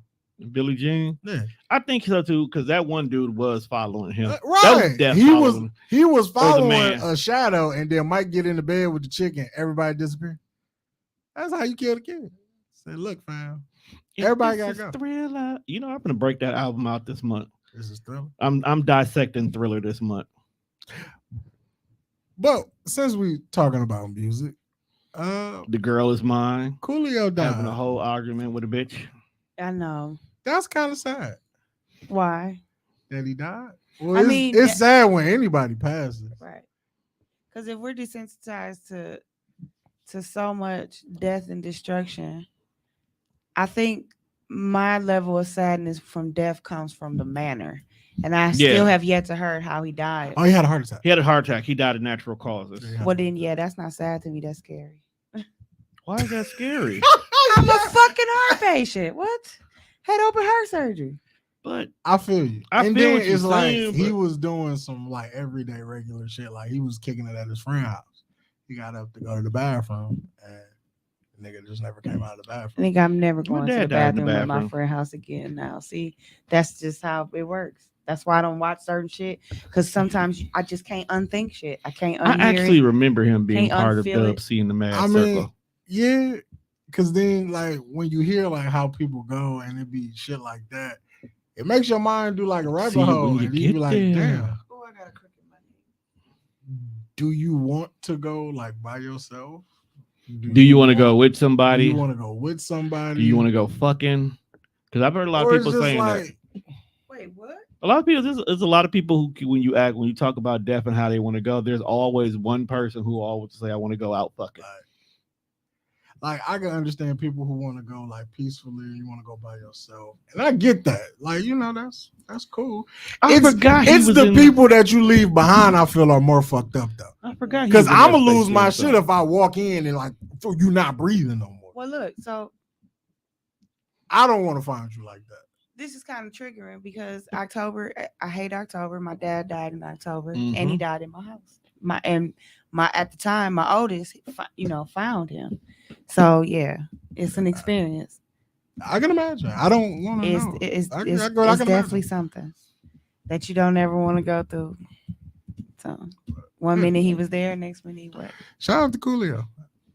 Billie Jean, Yeah, I think so too, because that one dude was following him. right. death He was following. he was following man. a shadow, and then Mike get in the bed with the chicken. Everybody disappear. That's how you kill the kid. Say, look, fam, everybody This gotta is go. Thriller. You know, I'm gonna break that album out this month. This is Thriller. I'm dissecting Thriller this month. But since we talking about music, The Girl Is Mine. Coolio Having a died. whole argument with a bitch. I know. That's kind of sad Why? that he died. Well, I it's, mean, it's sad when anybody passes. Right. Because if we're desensitized to so much death and destruction, I think my level of sadness from death comes from the manner. And I still have yet to heard how he died. Oh, he had a heart attack. He had a heart attack. He died of natural causes. Yeah. Well, then, yeah, that's not sad to me. That's scary. Why is that scary? I'm a fucking heart patient. What? Had open heart surgery. But I feel you. I and feel then what you're it's like saying, he but- was doing some like everyday regular shit. Like he was kicking it at his friend's house. He got up to go to the bathroom, and the nigga just never came out of the I bathroom. think I'm never My going to the dad died in the bathroom at my bathroom. friend's house again now. See, that's just how it works. That's why I don't watch certain shit, because sometimes I just can't unthink shit. I can't I unhear actually it. remember him being Can't part of unfeel Dub it. seeing the Mad I mean, Circle. yeah, Cause then like when you hear like how people go and it be shit like that, it makes your mind do like a rabbit See, hole, when you and you get be like, there. damn. Oh, I got a crook in my neck. Do you want to go like by yourself? Do you want to go with Do somebody? you want to go with somebody? Do you want to go fucking? Because I've heard a lot Or of it's people just saying like, that. Wait, what? A lot of people, there's a lot of people who, when you talk about death and how they want to go, there's always one person who always say, "I want to go out fucking." like I can understand people who want to go like peacefully. You want to go by yourself, and I get that. Like that's cool. I forgot he It's was the in- people that you leave behind. I feel are more fucked up though. I forgot Because I'm gonna lose my shit if I walk in and like you not breathing no more. Well, look, so I don't want to find you like that. this is kind of triggering because October, I hate October. My dad died in October, and Mhm. he died in my house. At the time, my oldest, found him. So yeah, it's an experience. I can imagine. I don't want to It's know. it's, I it's, can it's definitely imagine. something that you don't ever want to go through. So one minute he was there, next minute he wasn't. Shout out to Coolio.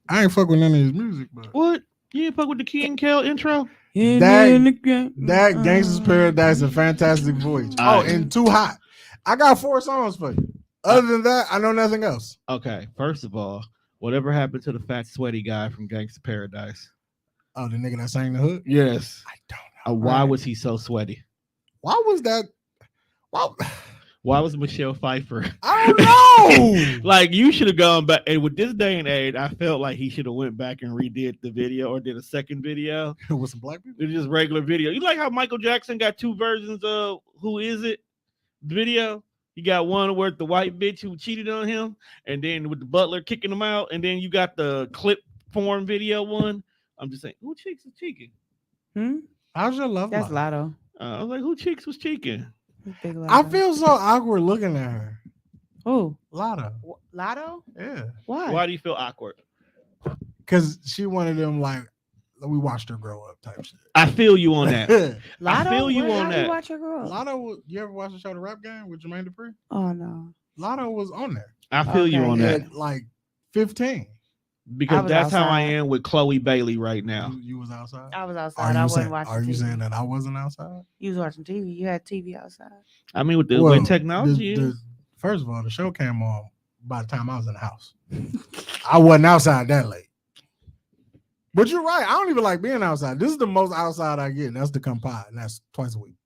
I ain't fuck with none of his music, but What? You didn't fuck with the King Kel intro? that Gangsta's Paradise, a fantastic voice. Oh, Aight. and Too Hot. I got 4 songs for you. Other than that, I know nothing else. Okay, first of all, whatever happened to the fat sweaty guy from Gangsta Paradise? Oh, the nigga that sang the hook? Yes. I don't know. Why Right. was he so sweaty? Why was that? Why? Why was Michelle Pfeiffer? I don't know. Like, you should have gone back. And with this day and age, I felt like he should have went back and redid the video or did a second video. With some black people? It's just regular video. You like how Michael Jackson got 2 versions of Who Is It video? You got one where the white bitch who cheated on him, and then with the butler kicking him out, and then you got the clip form video one. I'm just saying, who cheeks was cheeking? How's your love That's life? Lotto. I was like, who cheeks was cheeking? Big I Lotto. feel so awkward looking at her. Oh, Lotto. Lotto? Yeah. Why? Why do you feel awkward? Because she one of them, like, we watched her grow up type shit. I feel you on that. Lotto? feel you Where- on how that. You watch her girl? Lotto, you ever watch the show The Rap Game with Jermaine Dupri? Oh no. Lotto was on there I feel you Okay. on that at like 15. because was that's how I outside. am with Chloe Bailey right now. You was outside? I was Are outside. I you wasn't saying, watching are you TV. saying that I wasn't outside? You was watching TV. You had TV outside. I mean, with the Well, way technology the- is. First of all, the show came on by the time I was in the house. I wasn't outside that late. But you're right. I don't even like being outside. This is the most outside I get, and that's to come pie, and that's twice a week.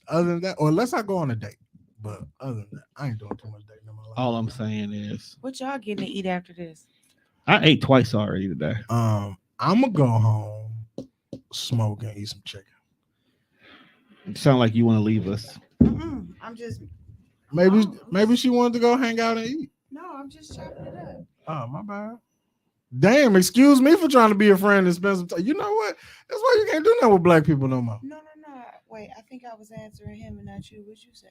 Other than that, or unless I go on a date. But other than that, I ain't doing too much dating in my life. All I'm saying is, What y'all getting to eat after this? I ate twice already today. I'm gonna go home, smoke, and eat some chicken. You sound like you want to leave us. I'm just Maybe she wanted to go hang out and eat. I'm just chopping it up. Oh, my bad. Damn, excuse me for trying to be a friend and spend some time. You know what? That's why you can't do nothing with black people no more. No. Wait, I think I was answering him and not you. What'd you say?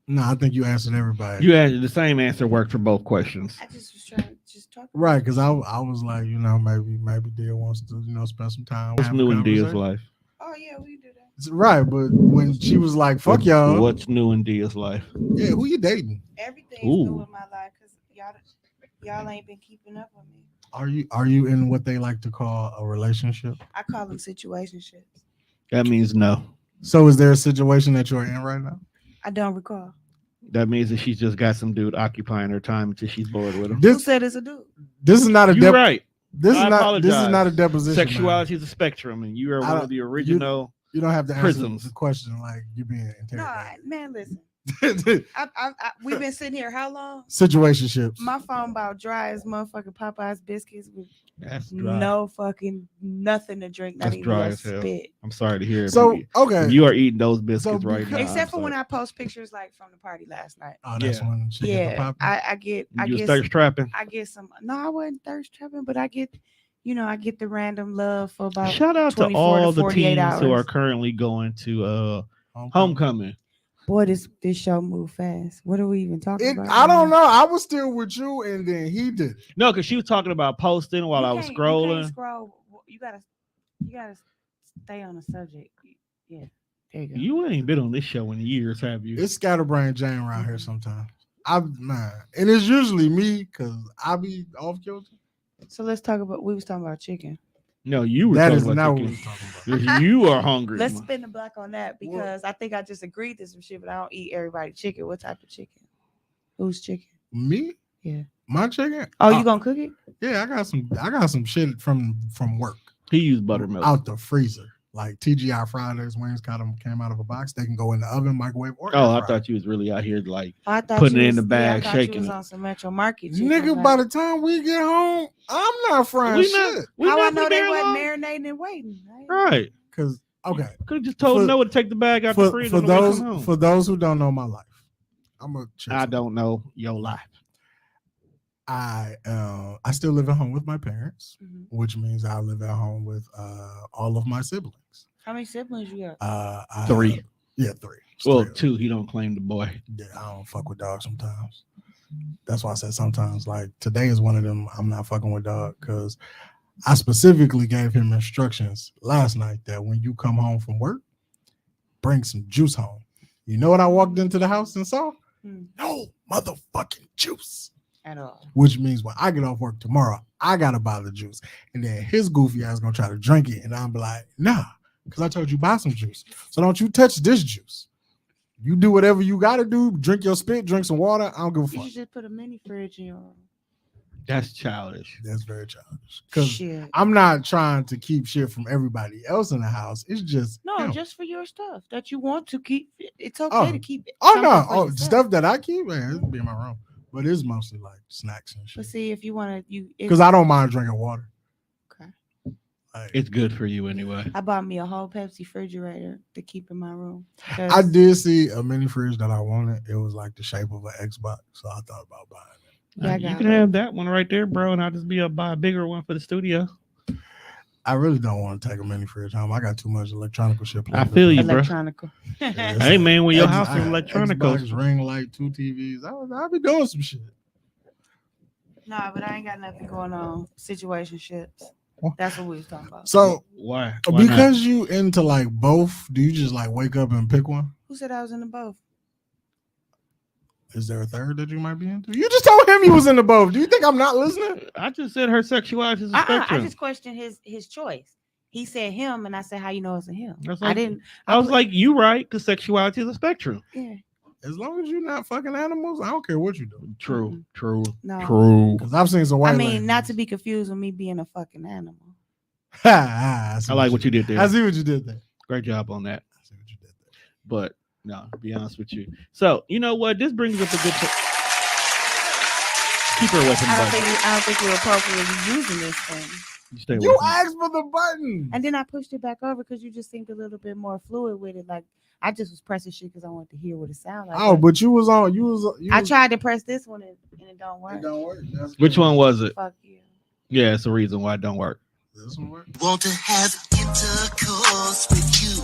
No, I think you answered everybody. You had the same answer worked for both questions. I just was trying to just talk. Right, because I was like, maybe Dia wants to, spend some time. What's have a new in Dia's conversation. life? Oh yeah, we do that. Right, but when she was like, fuck y'all. What's new in Dia's life? Yeah, who you dating? Everything's Ooh. new in my life because y'all ain't been keeping up with me. Are you in what they like to call a relationship? I call them situationships. That means no. So is there a situation that you're in right now? I don't recall. That means that she's just got some dude occupying her time until she's bored with him. Who This said it's a dude? this is not a You're right. this is I not this is apologize. not a deposition. man. Sexuality is a spectrum, and you are I one don't- of the original. You don't have to answer Prisms. the question like you're being No, interrogated. man, listen. We've been sitting here how long? Situationships. My phone about dry as motherfucking Popeye's biscuits with That's dry. no fucking nothing to drink. Not That's even dry a as hell. spit. I'm sorry to hear it. So but okay. you are eating those biscuits So right now. because- Except for when I post pictures like from the party last night. Oh, that's Yeah. when she get the Yeah, pop. I get you was get thirst trapping. I get some. No, I wasn't thirst trapping, but I get the random love for about. Shout out to 24 to all the 48 teens who are hours. currently going to homecoming. Boy, this show moved fast. What are we even talking about? I don't know. I was still with you, and then he did. it. No, because she was talking about posting while I was You scrolling. can't scroll. You gotta stay on the subject. Yeah, there you go. You ain't been on this show in years, have you? It's scatterbrain Jane around here sometimes. And it's usually me because I be off kilter. So let's talk about. We was talking about chicken. No, you were That talking is about not what chicken. we're talking about. You are hungry. Let's spin the block on that because I think I just agreed to some shit, but I don't eat everybody chicken. What type of chicken? Who's chicken? Me? Yeah. My chicken? Oh, you gonna cook it? Yeah, I got some shit from work. He used buttermilk. Out the freezer. Like TGI Fridays wings came out of a box. They can go in the oven, microwave, or Oh, air I fryer. thought you was really out here like I thought putting you it in was- the bag, I thought you shaking was it. on some Metro Market chicken. Nigga, like- by the time we get home, I'm not frying shit. How I know they wasn't marinating and waiting? Right. Because okay, Could have just told For- Noah to take the bag out the freezer on the way come home. for those who don't know my life, I'm a. I don't know your life. I still live at home with my parents, Mhm. which means I live at home with all of my siblings. How many siblings you got? I 3. Yeah, 3. It's Well, 3. 2. He don't claim the boy. Yeah, I don't fuck with dogs sometimes. That's why I said sometimes. Like today is one of them. I'm not fucking with dog because I specifically gave him instructions last night that when you come home from work, bring some juice home. You know what I walked into the house and saw? No motherfucking juice. At all. Which means when I get off work tomorrow, I gotta buy the juice. And then his goofy ass gonna try to drink it. And I'm like, nah, because I told you buy some juice. So don't you touch this juice. You do whatever you gotta do. Drink your spit, drink some water. I don't give a You fuck. should just put a mini fridge in your room. That's childish. That's very childish. Because Shit. I'm not trying to keep shit from everybody else in the house. It's just No, him. just for your stuff that you want to keep. It's okay Oh. to keep it. Oh something no. for Oh, yourself. stuff that I keep, man, it'll be in my room. But it's mostly like snacks and But shit. see, if you want to, Because I don't mind drinking water. Okay. Like, It's good for you anyway. I bought me a whole Pepsi refrigerator to keep in my room. I did see a mini fridge that I wanted. It was like the shape of an Xbox, so I thought about buying it. Yeah, I You got can one. have that one right there, bro, and I'll just buy a bigger one for the studio. I really don't want to take a mini fridge home. I got too much electronical shit. I feel you, bro. Electronical. Yeah, Hey man, when your X- house I is got electronic, Xbox, ring light, 2 TVs. I'll be doing some shit. Nah, but I ain't got nothing going on. Situationships. That's what we was talking about. So why? because you into like both, do you just like wake up and pick one? Who said I was in the both? Is there a third that you might be into? You just told him you was into both. Do you think I'm not listening? I just said her sexuality is a I spectrum. just questioned his choice. He said him, and I said, "How you know it's a him?" That's I like- didn't. I was like, you right, because sexuality is a spectrum. Yeah. As long as you're not fucking animals, I don't care what you do. True, true, No. true. Because I've seen some white. I mean, not to be confused with me being a fucking animal. I I like what you did there. I see what you did there. Great job on that. I see what you did there. But no, to be honest with you. So you know what? This brings up a good. Keep her away from the I button. don't think we're appropriately using this thing. You stay away You from it. asked for the button. And then I pushed it back over because you just seemed a little bit more fluid with it. Like I just was pressing shit because I wanted to hear what it sounded like. Oh, but you was on. You was. I tried to press this one and it don't work. It don't work. That's Which one was it? Fuck you. Yeah, it's the reason why it don't work. This one work. Want to have intercourse with you.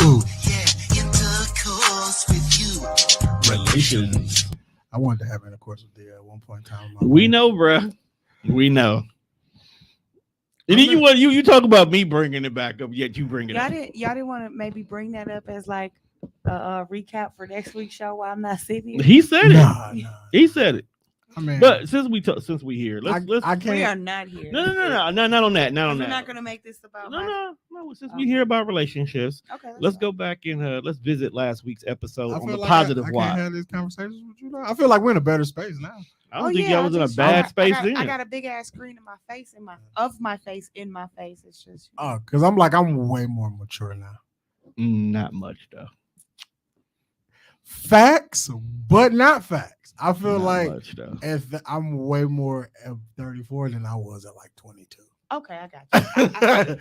Ooh. Yeah, intercourse with you. Relations. I wanted to have intercourse with Dia at one point in time. in my We life. know, bruh. We know. And then you talk about me bringing it back up, yet you bring it Y'all up. didn't want to maybe bring that up as like a recap for next week's show while I'm not sitting here? He said it. Nah. He said it. I mean, But since we here, let's I We are can't. not here. no, not on that, not on We're that. not gonna make this about No. Since we hear about relationships, Okay. that's let's fine. go back and let's visit last week's episode I on feel the like positive I can't why. have these conversations with you now. I feel like we're in a better space now. I don't think y'all was in a just- bad I space got, then. I got a big ass screen in my face in my face. It's just Oh, because I'm way more mature now. Not much though. Facts, but not facts. I feel Not like much, though. I'm way more at 34 than I was at like 22. okay. I got you. I feel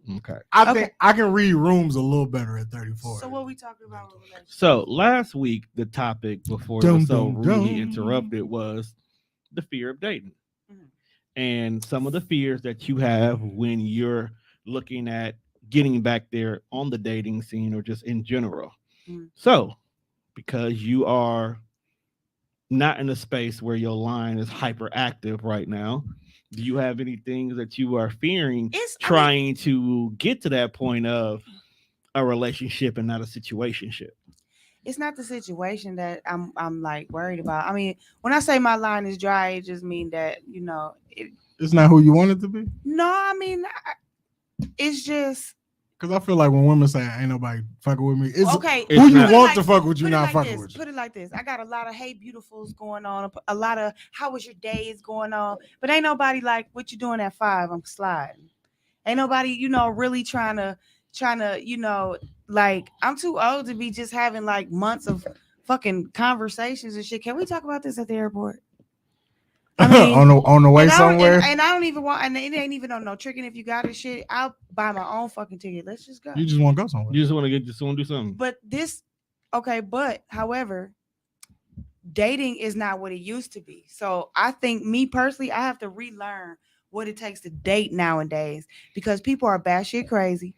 you. Okay. I Okay. think I can read rooms a little better at 34. So what we talking about with relationships? So last week the topic before it Dum, was so dum, rudely dum. interrupted was the fear of dating. Mhm. And some of the fears that you have when you're looking at getting back there on the dating scene or just in general. Mhm. So, because you are not in a space where your line is hyperactive right now, do you have any things that you are fearing trying to get to that point of a relationship and not a situationship? it's not the situation that I'm like worried about. I mean, when I say my line is dry, it just mean that It's not who you want it to be. No, I mean, it's just because I feel like when women say ain't nobody fucking with me, it's okay. Who you not. want to fuck with you not fucking with you. Put it like this: I got a lot of hey beautifuls going on, a lot of how was your day is going on, but ain't nobody like what you doing at 5. I'm sliding. Ain't nobody, really trying to, like I'm too old to be just having like months of fucking conversations and shit. Can we talk about this at the airport? I mean, on the way somewhere, and I don't even want, and it ain't even on no tricking. If you got a shit, I'll buy my own fucking ticket. Let's just go. You just want to go somewhere. You just want to do something. But however, dating is not what it used to be. So I think me personally, I have to relearn what it takes to date nowadays because people are batshit crazy.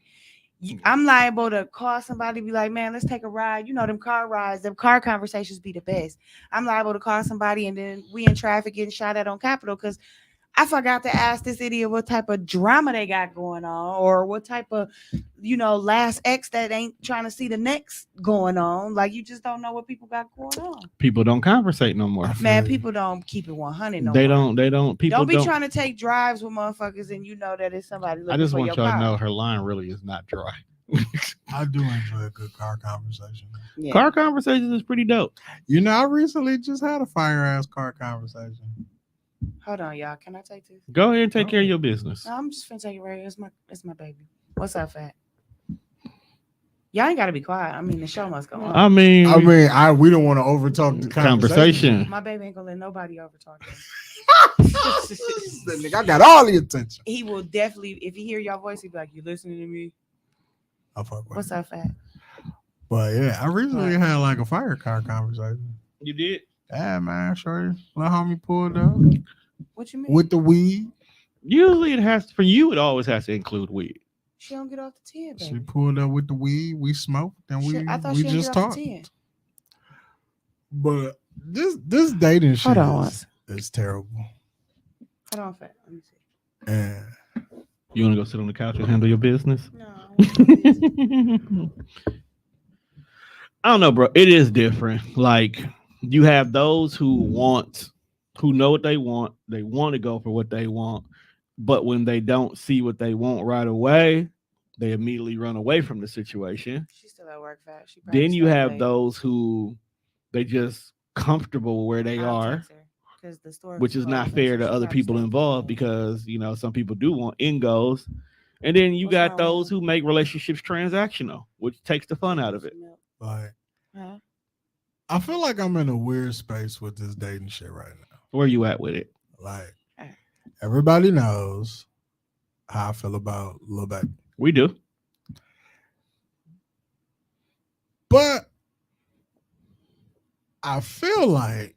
I'm liable to call somebody, be like, man, let's take a ride. Them car rides, them car conversations be the best. I'm liable to call somebody and then we in traffic getting shot at on Capitol because I forgot to ask this idiot what type of drama they got going on or what type of, last ex that ain't trying to see the next going on. Like, you just don't know what people got going on. People don't conversate no more. Man, people don't keep it 100 no They more. don't. People don't be trying to take drives with motherfuckers and that it's somebody looking for your car. I just want y'all to know her line really is not dry. I do enjoy a good car conversation. Yeah. Car conversations is pretty dope. I recently just had a fire ass car conversation. Hold on, y'all. Can I take this? Go ahead and take care of your business. No, I'm just finna take it right here. It's my baby. What's up, Fat? Y'all ain't gotta be quiet. I mean, the show must go on. I mean, we don't want to overtalk the conversation. My baby ain't gonna let nobody overtalk him. I got all the attention. He will definitely, if he hear your voice, he'll be like, "You listening to me?" I fuck with What's up, Fat? But yeah, I recently had like a fire car conversation. You did? Yeah, man, sure. Little homie pulled up. What you mean? With the weed. Usually it always has to include weed. She don't get off the 10, baby. She pulled up with the weed. We smoked and we just talked. But this dating shit is terrible. Hold on, Fat. Let me see. And you want to go sit on the couch and handle your business? No. I don't know, bro. It is different. Like, you have those who know what they want to go for what they want, but when they don't see what they want right away, they immediately run away from the situation. She's still at work, Fat. Then you have those who they just comfortable where they are, which is not fair to other people involved because some people do want end goals. And then you got those who make relationships transactional, which takes the fun out of it. Like, I feel like I'm in a weird space with this dating shit right now. Where you at with it? Like, everybody knows how I feel about Lil Baby. We do. But I feel like,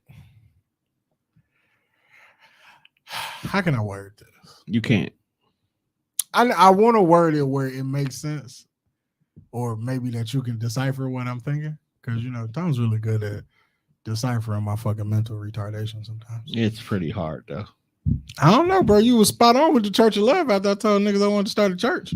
how can I word this? You can't. I want to word it where it makes sense, or maybe that you can decipher what I'm thinking. Because, Tom's really good at deciphering my fucking mental retardation sometimes. It's pretty hard, though. I don't know, bro. You was spot on with the Church of Love after I told niggas I wanted to start a church.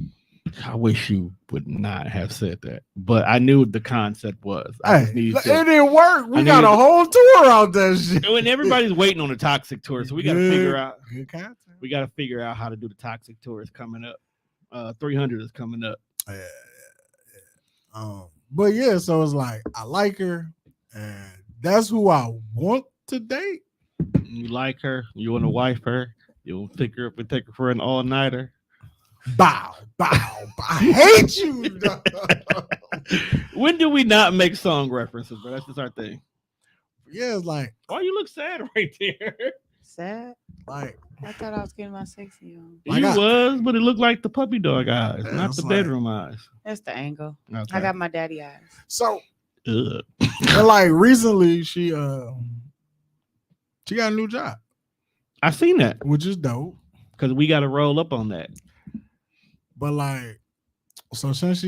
I wish you would not have said that. But I knew what the concept was. It didn't work. We got a whole tour out that shit. And everybody's waiting on the Toxic Tour. So we got to figure out. Good content. We got to figure out how to do the Toxic Tour. Is coming up. 300 is coming up. Yeah. But yeah, so it's like I like her, and that's who I want to date. You like her, you want to wife her, you'll pick her up and take her for an all-nighter. Bow. I hate you. When do we not make song references, bro? That's just our thing. Yeah, it's like, oh, you look sad right there. Sad? Like, I thought I was getting my sexy on. You was, but it looked like the puppy dog eyes, not the bedroom eyes. That's the angle. Okay. I got my daddy eyes. So, and like recently, she got a new job. I seen that, which is dope because we got to roll up on that. But like, so since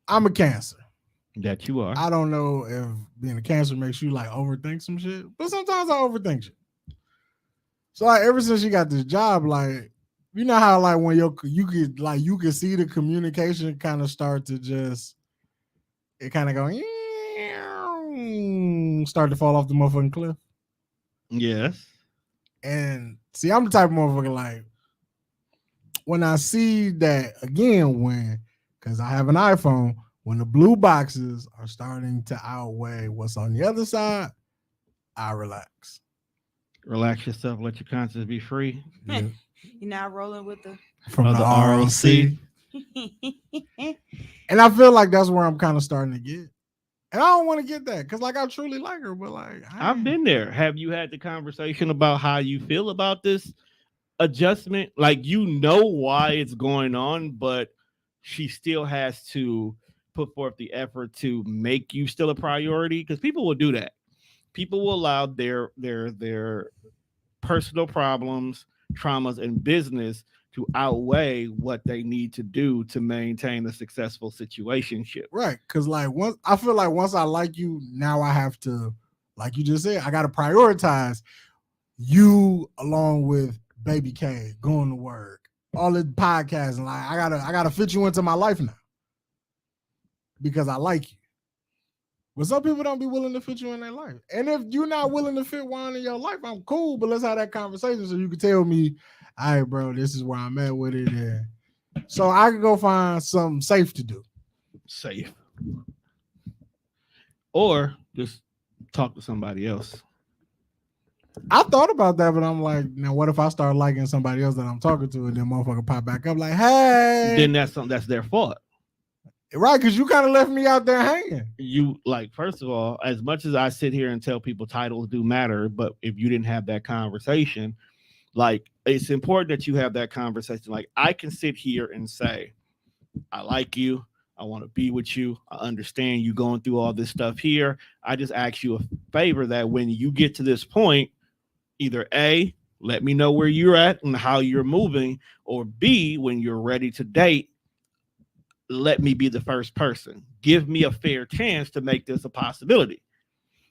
I'm a Cancer. That you are. I don't know if being a Cancer makes you like overthink some shit, but sometimes I overthink shit. So like ever since she got this job, like, you know how like when you could see the communication kind of start to just it kind of go start to fall off the motherfucking cliff. Yes. And see, I'm the type of motherfucker like when I see that again, because I have an iPhone, when the blue boxes are starting to outweigh what's on the other side, I relax. Relax yourself, let your conscience be free. Yeah. You're not rolling with the. From the ROC. And I feel like that's where I'm kind of starting to get. And I don't want to get that because, like, I truly like her, but like, I've been there. Have you had the conversation about how you feel about this adjustment? Like, you know why it's going on, but she still has to put forth the effort to make you still a priority, because people will do that. People will allow their personal problems, traumas, and business to outweigh what they need to do to maintain a successful situationship. Right. Because like I feel like once I like you, now I have to, like you just said, I got to prioritize you along with Baby K going to work, all the podcasts, and like I gotta fit you into my life now because I like you. But some people don't be willing to fit you in their life. And if you're not willing to fit one in your life, I'm cool, but let's have that conversation so you can tell me, all right, bro, this is where I'm at with it. And so I can go find something safe to do. Safe. Or just talk to somebody else. I thought about that, but I'm like, now what if I start liking somebody else that I'm talking to and then motherfucker pop back up like, hey. Then that's their fault. Right, because you kind of left me out there hanging. You, like, first of all, as much as I sit here and tell people titles do matter, but if you didn't have that conversation, like, it's important that you have that conversation. Like, I can sit here and say, I like you. I want to be with you. I understand you going through all this stuff here. I just ask you a favor that when you get to this point, either A, let me know where you're at and how you're moving, or B, when you're ready to date, let me be the first person. Give me a fair chance to make this a possibility.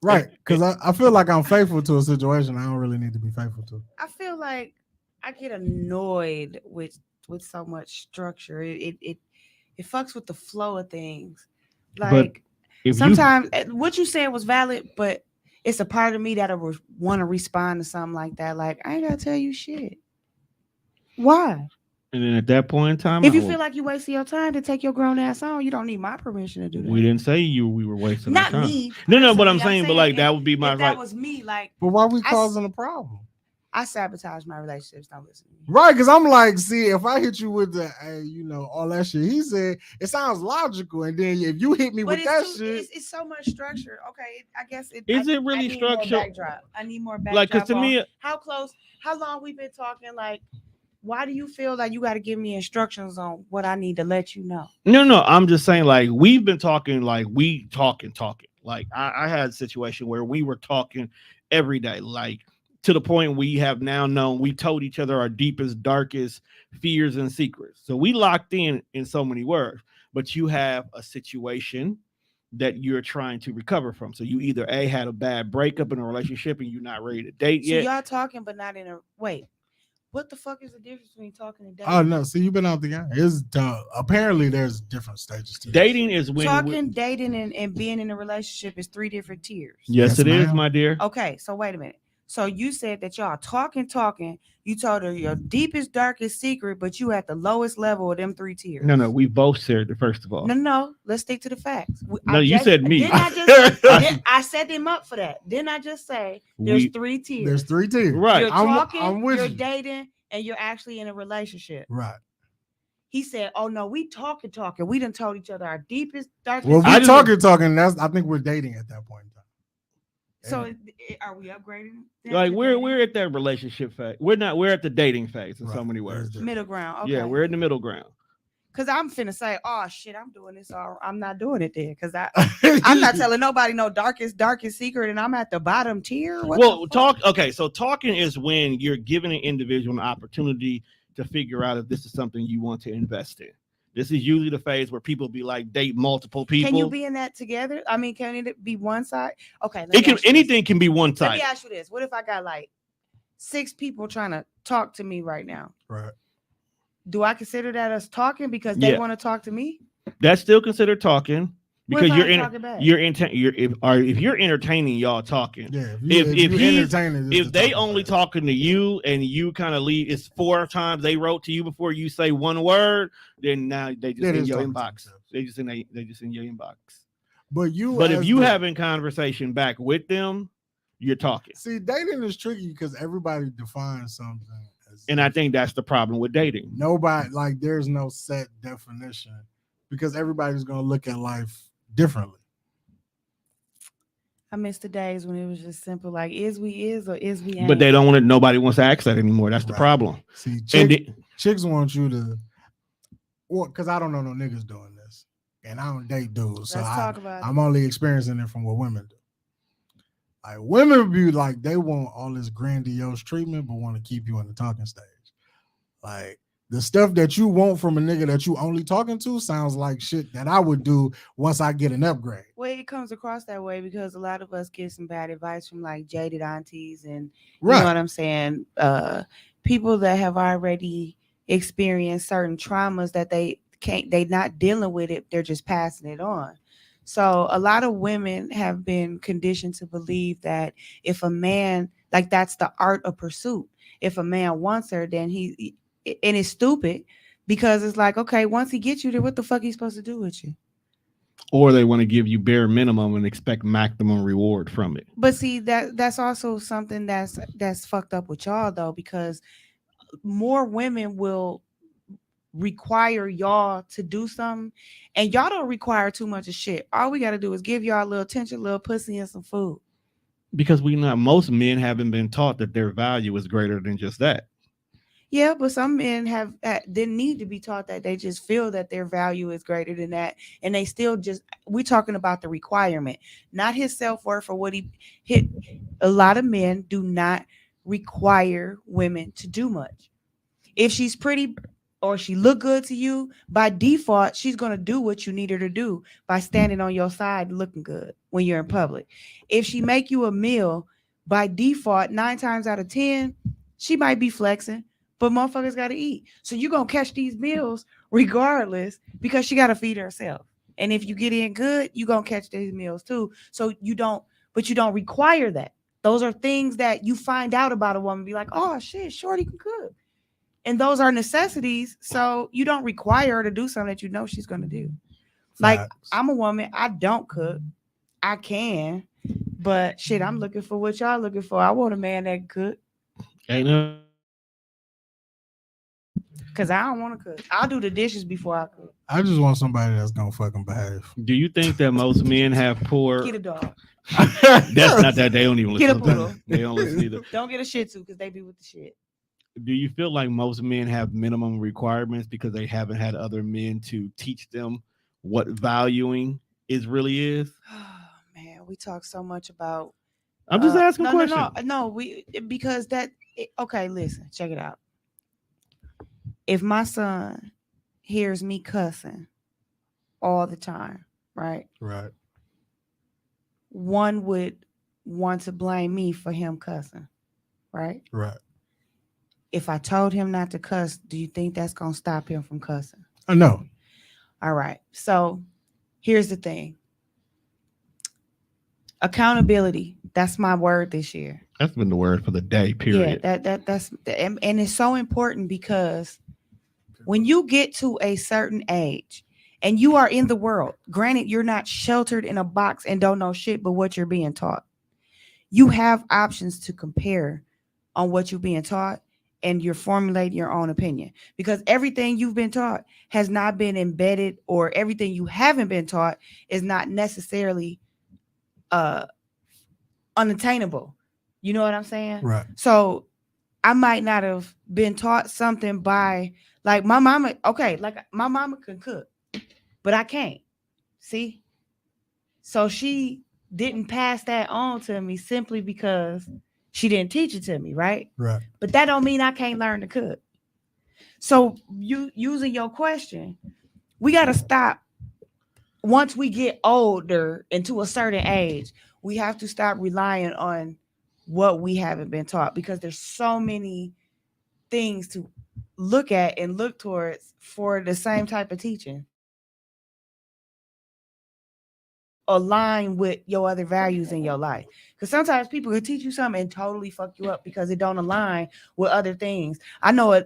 Right, because I feel like I'm faithful to a situation I don't really need to be faithful to. I feel like I get annoyed with so much structure. It fucks with the flow of things. Like, sometimes what you said was valid, but it's a part of me that'll want to respond to something like that. Like, I ain't gotta tell you shit. Why? And then at that point in time, if you feel like you wasting your time to take your grown ass on, you don't need my permission to do that. We didn't say we were wasting Not our time. Me. No, but I'm saying, but like that would be my if that was me. Like, but why are we causing a problem? I sabotage my relationships. Don't listen to me. Right, because I'm like, see, if I hit you with the, hey, you know, all that shit he said, it sounds logical. And then if you hit me with that shit, it's so much structure. Okay, I guess it is. It really structured? I need more backdrop. Like, because to me, how long we've been talking? Like, why do you feel like you got to give me instructions on what I need to let you know? No, I'm just saying, like, we've been talking, like, we talking. Like, I had a situation where we were talking every day, like, to the point we have now known, we told each other our deepest, darkest fears and secrets. So we locked in so many words, but you have a situation that you're trying to recover from. So you either A, had a bad breakup in a relationship and you're not ready to date yet. So y'all talking, but not in a, wait, what the fuck is the difference between talking and dating? Oh no, see, you've been out the game. It's apparently there's different stages to dating. Is when talking, dating, and being in a relationship is 3 different tiers. Yes, it is, my dear. Okay, so wait a minute. So you said that y'all talking. You told her your deepest, darkest secret, but you at the lowest level of them 3 tiers. No, we both shared it, first of all. No, let's stick to the facts. You said me. I set them up for that. Didn't I just say there's 3 tiers? There's 3 tiers. Right. You're talking, I'm with you're you. dating, and you're actually in a relationship. Right. He said, oh no, we talking. We done told each other our deepest, darkest. Well, we talking. I think we're dating at that point in time. So are we upgrading? Like we're at that relationship phase. We're at the dating phase in so many words. Middle ground. Okay. Yeah, we're in the middle ground. Cause I'm finna say, oh shit, I'm doing this. I'm not doing it there. Cause I'm not telling nobody no darkest secret, and I'm at the bottom tier. So talking is when you're giving an individual an opportunity to figure out if this is something you want to invest in. This is usually the phase where people be like date multiple people. Can you be in that together? I mean, can it be one side? Okay. Anything can be one side. Let me ask you this. What if I got like 6 people trying to talk to me right now? Right. Do I consider that us talking because they want to talk to me? That's still considered talking. because What if I ain't talking back? if you're entertaining y'all talking. Yeah, if they only talking to you and you kind of leave, it's 4 times they wrote to you before you say one word, then now they just in your inbox. They just in your inbox. But if you having conversation back with them, you're talking. See, dating is tricky because everybody defines something. And I think that's the problem with dating. Nobody, like, there's no set definition because everybody's going to look at life differently. I miss the days when it was just simple, like is we is or is we ain't. But they don't want it. Nobody wants to ask that anymore. That's the problem. See, chicks want you to, well, because I don't know no niggas doing this, and I don't date dudes, so I'm only experiencing it from what women do. Like, women be like, they want all this grandiose treatment, but want to keep you in the talking stage. Like, the stuff that you want from a nigga that you only talking to sounds like shit that I would do once I get an upgrade. Well, it comes across that way because a lot of us get some bad advice from like jaded aunties and you know what I'm saying? People that have already experienced certain traumas that they not dealing with it, they're just passing it on. So a lot of women have been conditioned to believe that if a man, like that's the art of pursuit. If a man wants her, then and it's stupid because it's like, okay, once he gets you there, what the fuck he's supposed to do with you? Or they want to give you bare minimum and expect maximum reward from it. But see, that's also something that's fucked up with y'all though, because more women will require y'all to do something and y'all don't require too much of shit. All we got to do is give y'all a little attention, a little pussy, and some food. Because most men haven't been taught that their value is greater than just that. Yeah, but some men didn't need to be taught that. They just feel that their value is greater than that, and they still we're talking about the requirement, not his self-worth or what he hit. A lot of men do not require women to do much. If she's pretty or she look good to you, by default, she's going to do what you need her to do by standing on your side looking good when you're in public. If she make you a meal, by default, 9 times out of 10, she might be flexing, but motherfuckers got to eat. So you're going to catch these meals regardless because she got to feed herself. And if you get in good, you're going to catch these meals too. So you don't require that. Those are things that you find out about a woman, be like, oh shit, shorty can cook. And those are necessities. So you don't require her to do something that you know she's going to do. Facts. Like, I'm a woman. I don't cook. I can. But shit, I'm looking for what y'all looking for. I want a man that can cook. Ain't no. Because I don't want to cook. I'll do the dishes before I cook. I just want somebody that's going to fucking behave. Do you think that most men have poor... Get a dog. That's not that. They don't even listen. Get a poodle. They don't listen either. Don't get a shih tzu because they be with the shit. Do you feel like most men have minimum requirements because they haven't had other men to teach them what valuing really is? Oh, man, we talk so much about. I'm just asking a question. No, because okay, listen, check it out. If my son hears me cussing all the time, right? Right. One would want to blame me for him cussing, right? Right. If I told him not to cuss, do you think that's going to stop him from cussing? No. All right. So here's the thing. Accountability. That's my word this year. That's been the word for the day, period. Yeah, that's and it's so important because when you get to a certain age and you are in the world, granted, you're not sheltered in a box and don't know shit but what you're being taught. You have options to compare on what you're being taught. And you're formulating your own opinion because everything you've been taught has not been embedded, or everything you haven't been taught is not necessarily unattainable. You know what I'm saying? Right. So I might not have been taught something by like my mama. Okay, like my mama can cook, but I can't. See? So she didn't pass that on to me simply because she didn't teach it to me, right? Right. But that don't mean I can't learn to cook. So you using your question, we got to stop. Once we get older and to a certain age, we have to stop relying on what we haven't been taught because there's so many things to look at and look towards for the same type of teaching. align with your other values in your life. Because sometimes people can teach you something and totally fuck you up because it don't align with other things. I know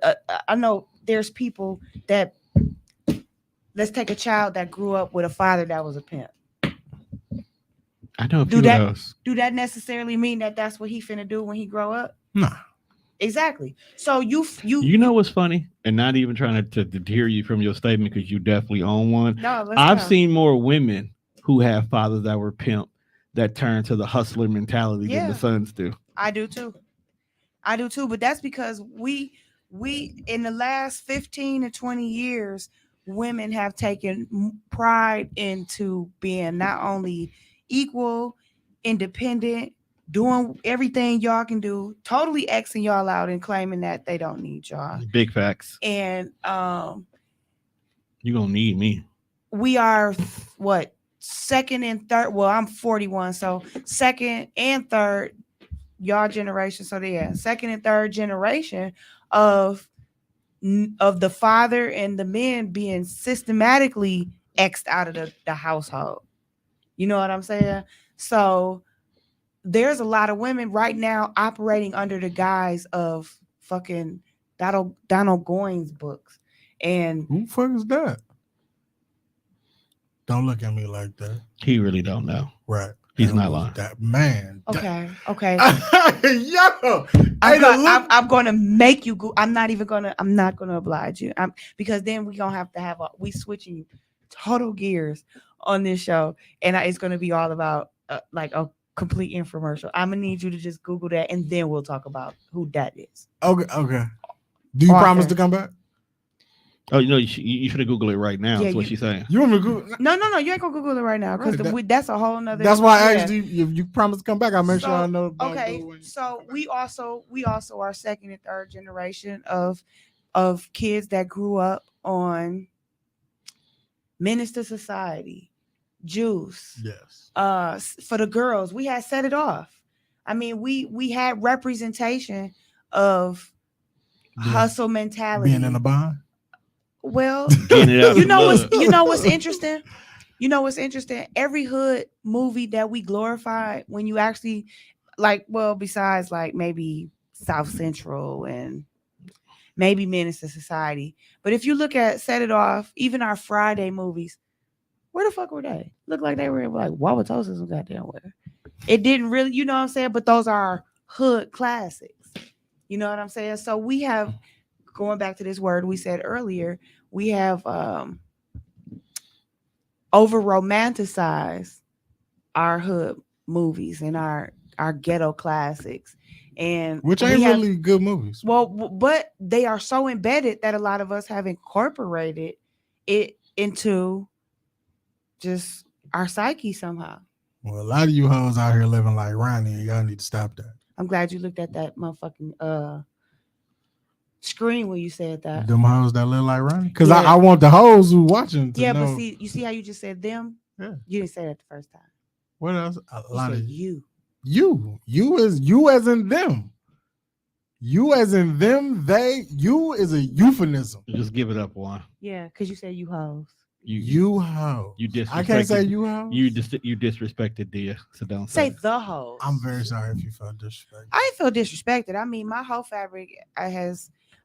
I know there's people that, let's take a child that grew up with a father that was a pimp. I know a few of those. Do that necessarily mean that that's what he finna do when he grow up? Nah. Exactly. So you know what's funny, and not even trying to deter you from your statement because you definitely own one. No, I've seen more women who have fathers that were pimp that turn to the hustler mentality than the sons do. I do too. But that's because we in the last 15 to 20 years, women have taken pride into being not only equal, independent, doing everything y'all can do, totally Xing y'all out and claiming that they don't need y'all. Big facts. And you gonna need me. We are what, second and third? Well, I'm 41, so second and third y'all generation. So second and third generation of the father and the men being systematically X'd out of the household. You know what I'm saying? So there's a lot of women right now operating under the guise of fucking Donald Goines books. And who the fuck is that? Don't look at me like that. He really don't know. Right. He's not lying. That man. Okay. Yo, I'm gonna make you go. I'm not gonna oblige you. Because then we gonna have to we switching total gears on this show, and it's gonna be all about like a complete infomercial. I'm gonna need you to just Google that, and then we'll talk about who that is. Okay. Do you promise to come back? Oh, you should have Googled it right now. That's what she's saying. You want me to Google? No, you ain't gonna Google it right now because that's a whole nother. That's why I asked you if you promise to come back. I'll make sure I know. Okay, so we also are second and third generation of kids that grew up on Menace to Society, Juice. Yes. For the girls, we had Set It Off. I mean, we had representation of hustle mentality. Being in a bond. Well, you know what's interesting? You know what's interesting? Every hood movie that we glorified, when you actually besides like maybe South Central and maybe Menace to Society, but if you look at Set It Off, even our Friday movies, where the fuck were they? Looked like they were like Wauwatosa some goddamn where. It didn't really, you know what I'm saying? But those are hood classics. You know what I'm saying? So we have, going back to this word we said earlier, we have over romanticized our hood movies and our ghetto classics, and which ain't really good movies. Well, but they are so embedded that a lot of us have incorporated it into just our psyche somehow. Well, a lot of you hoes out here living like Ronnie, and y'all need to stop that. I'm glad you looked at that motherfucking screen when you said that. Them hoes that live like Ronnie, because I want the hoes who watching to know. But see, you see how you just said them? Yeah, you didn't say that the first time. What else? You as in them. You as in them. They. You is a euphemism. Just give it up, one. Yeah, because you said you hoes. You hoes. You disrespected. I can't say you hoes. You disrespected Dia, so don't say the hoes. I'm very sorry if you felt disrespected. I didn't feel disrespected. I mean, my whole fabric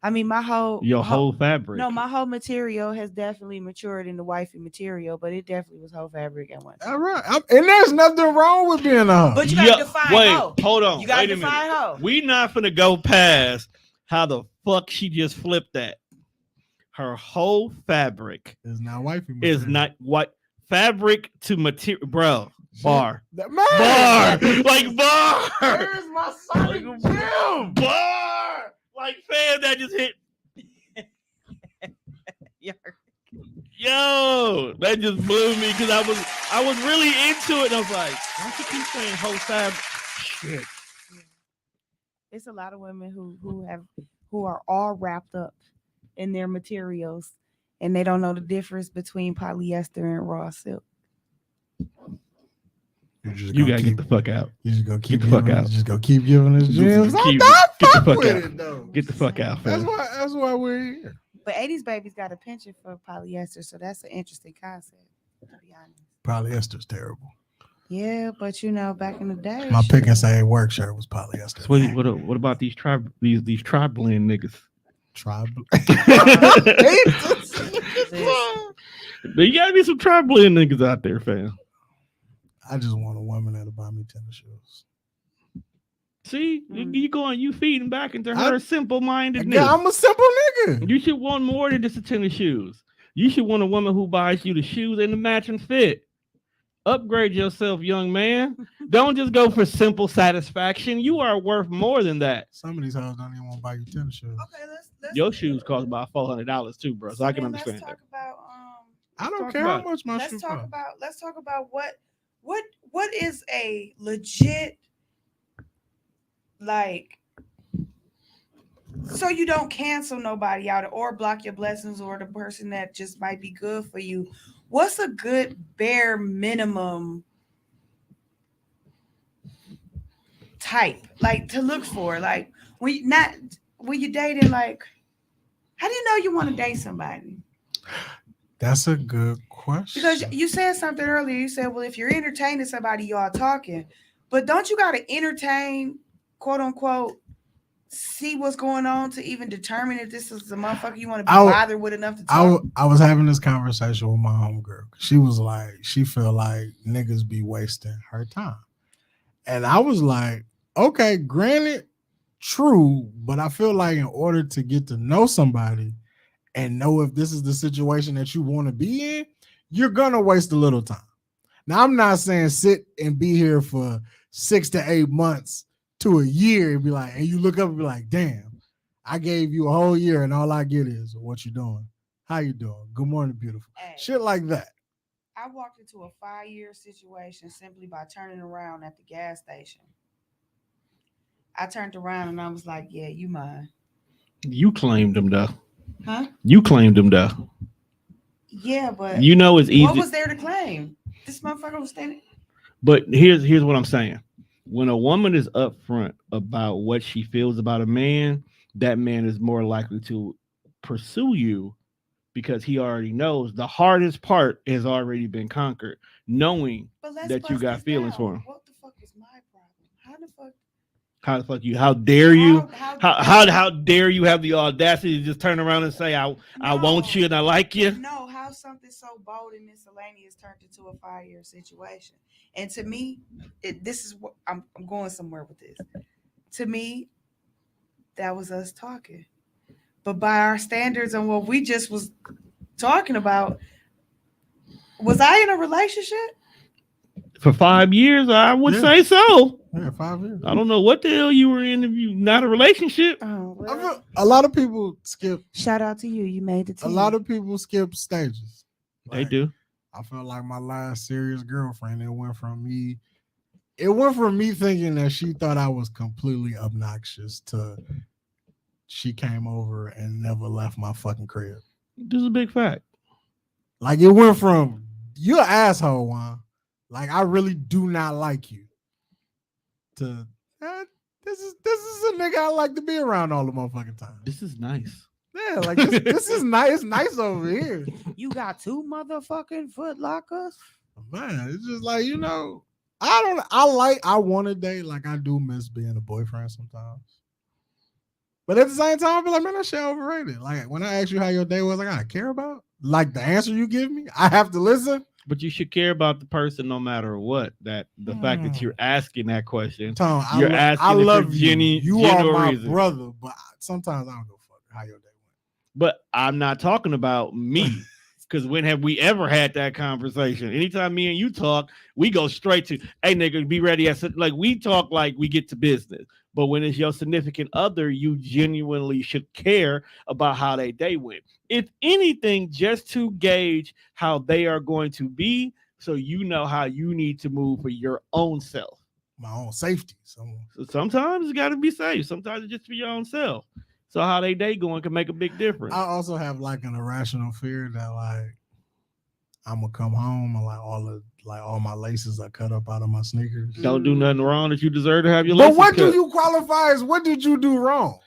whole fabric. No, my whole material has definitely matured into wifey material, but it definitely was whole fabric at one time. All right, and there's nothing wrong with being a hoe. But you gotta define hoe. Hold on. You gotta define hoe. We not finna go past how the fuck she just flipped that. Her whole fabric is not wifey material. Is not what fabric to material, bro. Bar. Bar. Like bar. Where's my Sonic Jim? Bar. Like fan that just hit. Yo, that just blew me because I was really into it. And I was like, why do you keep saying whole fabric? Shit. It's a lot of women who are all wrapped up in their materials, and they don't know the difference between polyester and raw silk. You gotta get the fuck out. You just go keep the fuck out. Just go keep giving us gems. Get the fuck out. Get the fuck out. That's why we're here. But 80s babies got a penchant for polyester, so that's an interesting concept. To be honest, polyester's terrible. Yeah, but back in the day, My pick and say work shirt was polyester. Sweetie, what about these these tri-blend niggas? There gotta be some tri-blend niggas out there, fam. I just want a woman that'll buy me tennis shoes. See, you feeding back into her simple-minded nigga. Yeah, I'm a simple nigga. You should want more than just a tennis shoes. You should want a woman who buys you the shoes and the matching fit. Upgrade yourself, young man. Don't just go for simple satisfaction. You are worth more than that. Some of these hoes don't even want to buy you tennis shoes. Okay, let's Your shoes cost about $400 too, bro. So I can understand that. I don't care how much my shoes cost. Let's talk about what is a legit, like, so you don't cancel nobody out or block your blessings or the person that just might be good for you. What's a good bare minimum type, like, to look for? Like, when you're dating, like, how do you know you want to date somebody? That's a good question. Because you said something earlier. You said, well, if you're entertaining somebody, y'all talking. But don't you got to entertain, quote unquote, see what's going on to even determine if this is the motherfucker you want to be bothered with enough to talk? I was having this conversation with my homegirl. She was like, she feel like niggas be wasting her time. And I was like, okay, granted, true, but I feel like in order to get to know somebody and know if this is the situation that you want to be in, you're gonna waste a little time. Now, I'm not saying sit and be here for 6 to 8 months to a year and be like, and you look up and be like, damn, I gave you a whole year and all I get is what you doing, how you doing, good morning, beautiful. Hey, shit like that. I walked into a 5-year situation simply by turning around at the gas station. I turned around and I was like, yeah, you mine. You claimed him though. Huh? You claimed him though. Yeah, but it's easy. What was there to claim? This motherfucker was standing. But here's what I'm saying. When a woman is upfront about what she feels about a man, that man is more likely to pursue you because he already knows the hardest part has already been conquered, knowing that you got feelings for him. What the fuck is my problem? How the fuck you? How dare you? How dare you have the audacity to just turn around and say I want you and I like you? No, how something so bold and miscellaneous turned into a 5-year situation. And to me, this is what I'm going somewhere with this. To me, that was us talking. But by our standards and what we just was talking about, was I in a relationship? For 5 years, I would say so. Yeah, 5 years. I don't know what the hell you were in if you not a relationship. Oh, well. A lot of people skip. Shout out to you. You made the team. A lot of people skip stages. They do. I felt like my last serious girlfriend, it went from me thinking that she thought I was completely obnoxious to she came over and never left my fucking crib. This is a big fact. Like, it went from you're an asshole, Juan. Like, I really do not like you. To this is a nigga I like to be around all the motherfucking time. This is nice. Yeah, like this is nice. It's nice over here. You got 2 motherfucking Foot Lockers? Man, it's just like, I want to date. Like, I do miss being a boyfriend sometimes. But at the same time, I feel like, man, that shit overrated. Like, when I ask you how your day was, I gotta care about like the answer you give me. I have to listen. But you should care about the person no matter what. That the fact that you're asking that question, Tom, you're asking. I love you. You are my brother, but sometimes I don't go fuck how your day went. But I'm not talking about me, because when have we ever had that conversation? Anytime me and you talk, we go straight to, hey nigga, be ready. Like, we talk like we get to business. But when it's your significant other, you genuinely should care about how their day went. If anything, just to gauge how they are going to be, so you know how you need to move for your own self. My own safety. So sometimes it's got to be safe. Sometimes it's just for your own self. So how they day going can make a big difference. I also have like an irrational fear that like I'm gonna come home and all my laces are cut up out of my sneakers. Don't do nothing wrong that you deserve to have your laces cut. But what cut. do you qualify as? What did you do wrong?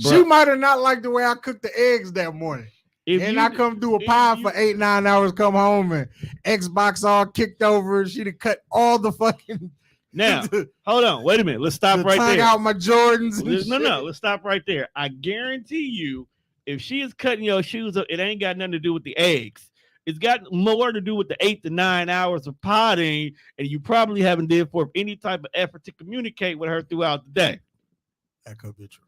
Bruh. She might have not liked the way I cooked the eggs that morning. And I come through a pod for 8-9 hours, come home and Xbox all kicked over. She'd have cut all the fucking. Now, hold on, wait a minute. Let's stop right there. Out my Jordans. No, let's stop right there. I guarantee you, if she is cutting your shoes up, it ain't got nothing to do with the eggs. It's got more to do with the 8 to 9 hours of potting, and you probably haven't did for any type of effort to communicate with her throughout the day. That could be true.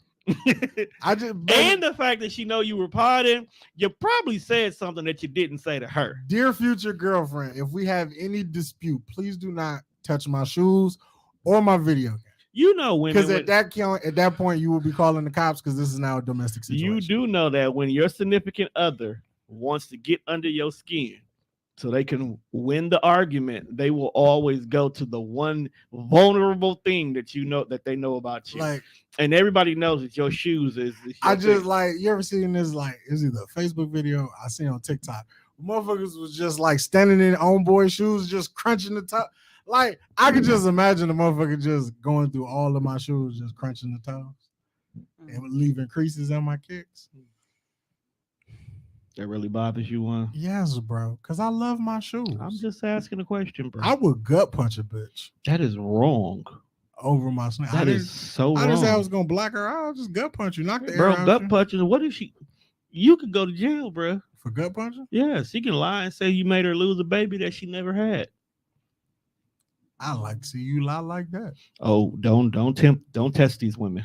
And the fact that she know you were potting, you probably said something that you didn't say to her. Dear future girlfriend, if we have any dispute, please do not touch my shoes or my video game. You know when because at that point you will be calling the cops because this is now a domestic situation. You do know that when your significant other wants to get under your skin so they can win the argument, they will always go to the one vulnerable thing that you know that they know about you. Like, and everybody knows that your shoes is I just thing. Like, you ever seen this? Like, it's either a Facebook video I seen on TikTok. Motherfuckers was just like standing in own boy shoes, just crunching the top. Like, I could just imagine the motherfucker just going through all of my shoes, just crunching the toes and leaving creases on my kicks. That really bothers you, one? Yes, bro. Because I love my shoes. I'm just asking a question, bro. I would gut punch a bitch. That is wrong. Over my snake. That is so wrong. I didn't say I was going to block her. I'll just gut punch you. Knock the air out. Bro, gut punching. What if she... You could go to jail, bro. For gut punching? Yeah, she can lie and say you made her lose a baby that she never had. I like to see you lie like that. Oh, don't test these women.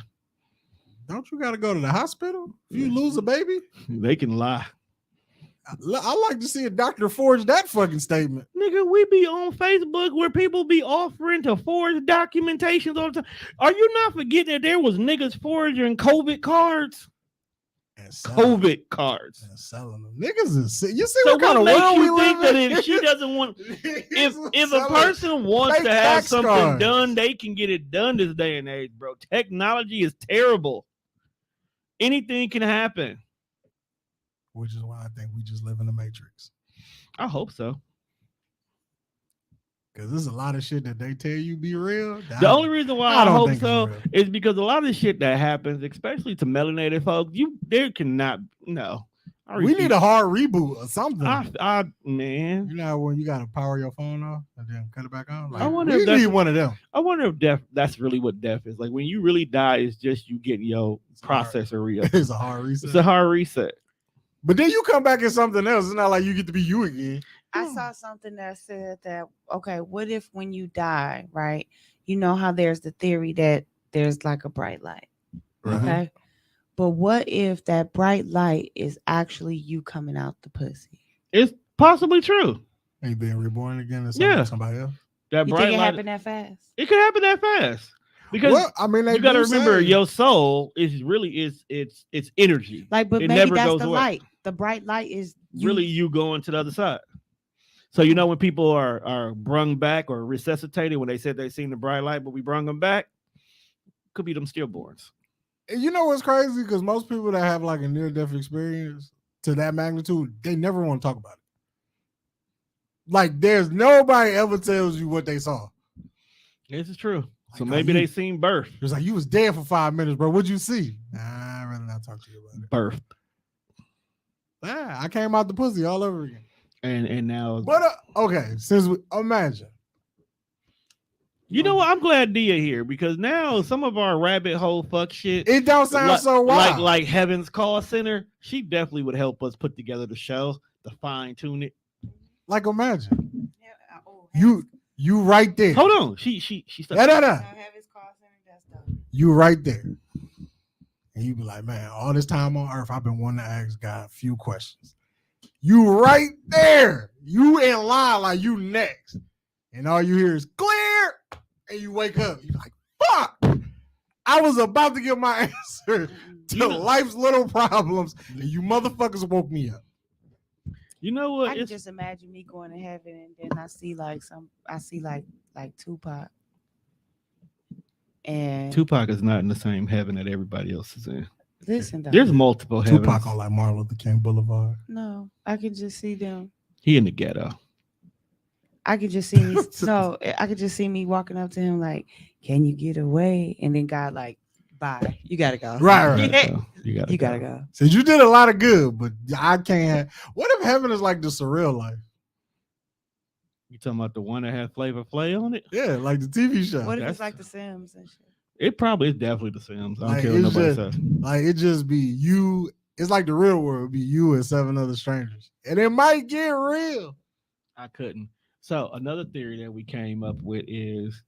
Don't you got to go to the hospital if you lose a baby? They can lie. I like to see a doctor forge that fucking statement. Nigga, we be on Facebook where people be offering to forge documentations all the time. Are you not forgetting that there was niggas forging COVID cards? COVID cards. And selling them. Niggas is you see so what kind of world we live in? That if she doesn't want if a person wants to have something done, they can get it done this day and age, bro. Technology is terrible. Anything can happen. Which is why I think we just live in the Matrix. I hope so. Because there's a lot of shit that they tell you be real. The only reason why I hope so is because a lot of shit that happens, especially to melanated folks, there cannot, no. We need a hard reboot or something. Man. You know when you got to power your phone off and then cut it back on? Like, I wonder we need one of them. I wonder if death, that's really what death is. Like when you really die, it's just you getting your processor reset. It's a hard reset. It's a hard reset. But then you come back in something else. It's not like you get to be you again. I saw something that said that, okay, what if when you die, right? You know how there's the theory that there's like a bright light. Right. Okay. But what if that bright light is actually you coming out the pussy? It's possibly true. Are you being reborn again or somebody else? That you bright think it light happened that fast? It could happen that fast. Because you got to remember, your soul is really it's energy. Like, but it maybe never that's goes the away. light. The bright light is really you going to the other side. So you know when people are brung back or resuscitated when they said they seen the bright light, but we brung them back, could be them stillborns. You know what's crazy? Because most people that have like a near-death experience to that magnitude, they never want to talk about it. Like there's nobody ever tells you what they saw. This is true. Like, so maybe they seen birth. It was like you was dead for 5 minutes, bro. What'd you see? Nah, I'd rather not talk to you about it. Birth. Yeah, I came out the pussy all over again. And now, but okay, imagine. You know what? I'm glad Dia here because now some of our rabbit hole fuck shit. It don't sound so wild. Like Heaven's Call Center. She definitely would help us put together the show to fine tune it. Like imagine. You right there. Hold on. She You right there. And you be like, man, all this time on earth, I've been wanting to ask God a few questions. You right there. You in line like you next. And all you hear is clear. And you wake up. You're like, fuck. I was about to get my answer to life's little problems. And you motherfuckers woke me up. You know what? I can just imagine me going to heaven and then I see like Tupac. And Tupac is not in the same heaven that everybody else is in. Listen, though. There's multiple heavens. Tupac on like Martin Luther King Boulevard. No, I can just see them. He in the ghetto. I could just see me. I could just see me walking up to him like, "Can you get away?" And then God like bye. You gotta go. Right. So you gotta go. So you did a lot of good, but I can't. What if heaven is like the surreal life? You talking about the one that had Flavor Flav on it? Yeah, like the TV show. What if That's- it's like The Sims and shit? It probably is definitely The Sims. I don't Like, care what it's nobody just- says. Like it just be you. It's like the real world, be you and 7 other strangers, and it might get real. I couldn't. So another theory that we came up with is,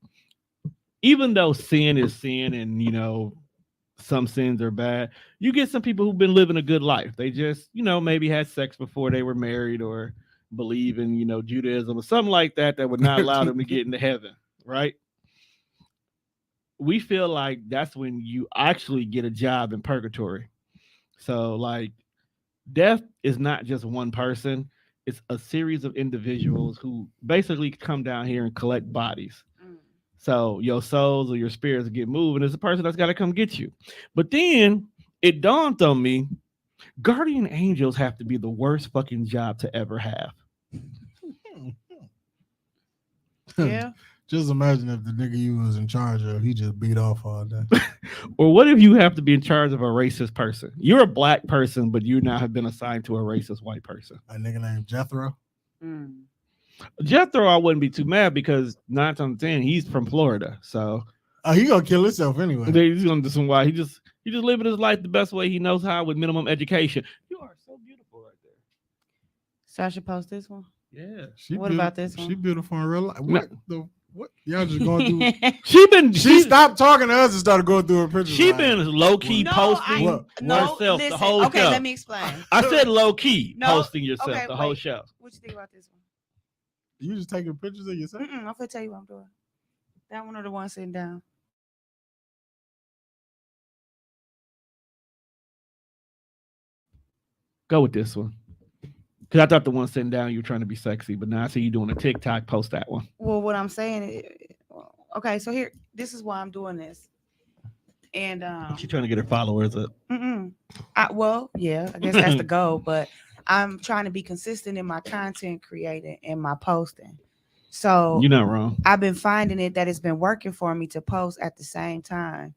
even though sin is sin, and some sins are bad, you get some people who've been living a good life. They just maybe had sex before they were married, or believe in Judaism or something like that would not allow them to get into heaven, right? We feel like that's when you actually get a job in purgatory. So like, death is not just one person. It's a series of individuals who basically come down here and collect bodies. So your souls or your spirits get moved, and it's a person that's got to come get you. But then it dawned on me, guardian angels have to be the worst fucking job to ever have. Yeah. Just imagine if the nigga you was in charge of, he just beat off all day. Or what if you have to be in charge of a racist person? You're a black person, but you now have been assigned to a racist white person. A nigga named Jethro. Jethro, I wouldn't be too mad, because 9 times 10, he's from Florida. So Oh, he gonna kill himself anyway. he's gonna do some why. He just living his life the best way he knows how, with minimum education. You are so beautiful right there. So I should post this one. Yeah. She What about this one? She beautiful in real life. What? Y'all just going through? She She stopped talking to us and started going through her pictures. She like, been low key No, posting What? herself the listen, whole okay, show. let me explain. I said low key No, posting yourself okay, the whole wait. show. What you think about this one? You just taking pictures of yourself? I'm gonna tell you what I'm doing. That one or the one sitting down. Go with this one. Because I thought the one sitting down, you were trying to be sexy, but now I see you doing a TikTok. Post that one. Well, what I'm saying, okay, so here, this is why I'm doing this, and She's trying to get her followers up. well, yeah, I guess that's the goal, but I'm trying to be consistent in my content creating and my posting. So You're not wrong. I've been finding it that it's been working for me to post at the same time,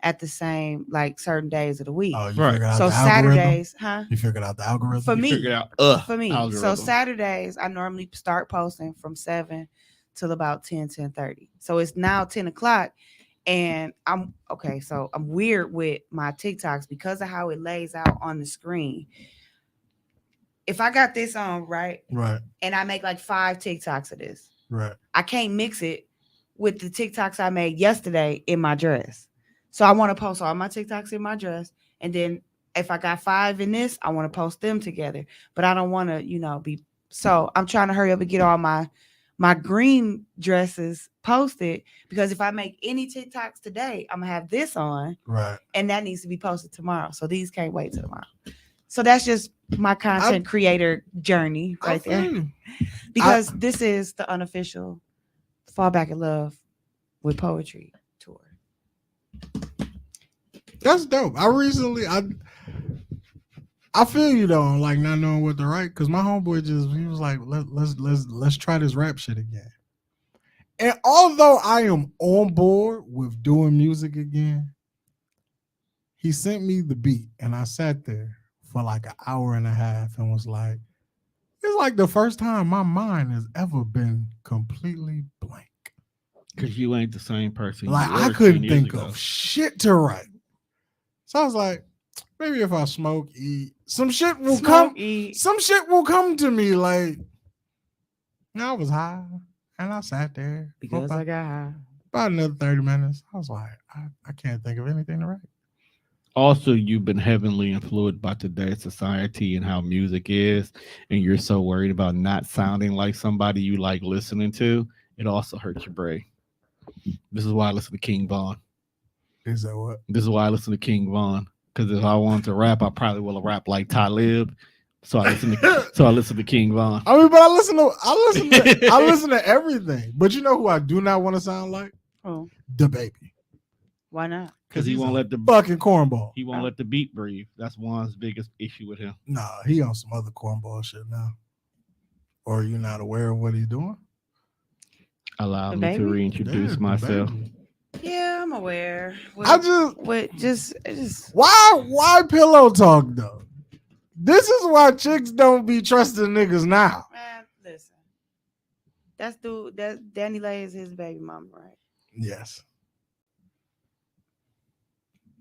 at the same like certain days of the week. Oh, you Right. figured out So the algorithm? Saturdays, huh? You figured out the algorithm? For me, Figure out, for me. So algorithm. Saturdays, I normally start posting from 7 till about 10:30. So it's now 10 o'clock. And I'm okay. So I'm weird with my TikToks because of how it lays out on the screen. If I got this on, right, Right, and I make like 5 TikToks of this, right. I can't mix it with the TikToks I made yesterday in my dress. So I want to post all my TikToks in my dress. And then if I got 5 in this, I want to post them together. But I don't want to, be. So I'm trying to hurry up and get all my green dresses posted, because if I make any TikToks today, I'm gonna have this on, Right. and that needs to be posted tomorrow. So these can't wait till tomorrow. So that's just my content creator journey right there. Because this is the unofficial Fall Back in Love with Poetry tour. That's dope. I feel you though, on like not knowing what to write, because my homeboy he was like, let's try this rap shit again. And although I am on board with doing music again, he sent me the beat and I sat there for like an hour and a half and was like, it's like the first time my mind has ever been completely blank. Because you ain't the same person. Like you I were couldn't 10 years think ago. of shit to write. So I was like, maybe if I smoke, eat, some shit will come. Some shit will come to me. Like, I was high and I sat there Because I got high. about another 30 minutes. I was like, I can't think of anything to write. Also, you've been heavily influenced by today's society and how music is, and you're so worried about not sounding like somebody you like listening to. It also hurts your brain. This is why I listen to King Von. Is that what? This is why I listen to King Von. Because if I wanted to rap, I probably will rap like Talib. So I listen to King Von. I mean, but I listen to everything. But you know who I do not want to sound like? Oh, The Baby. why not? Because he won't let the Fucking cornball. he won't let the beat breathe. That's Juan's biggest issue with him. Nah, he on some other cornball shit now. Or you not aware of what he's doing? Allow The me to Baby? reintroduce Yeah, The myself. Baby. Yeah, I'm aware. I just why pillow talk though? This is why chicks don't be trusting niggas now. man, listen. That Danny Lay is his baby mama, right? Yes,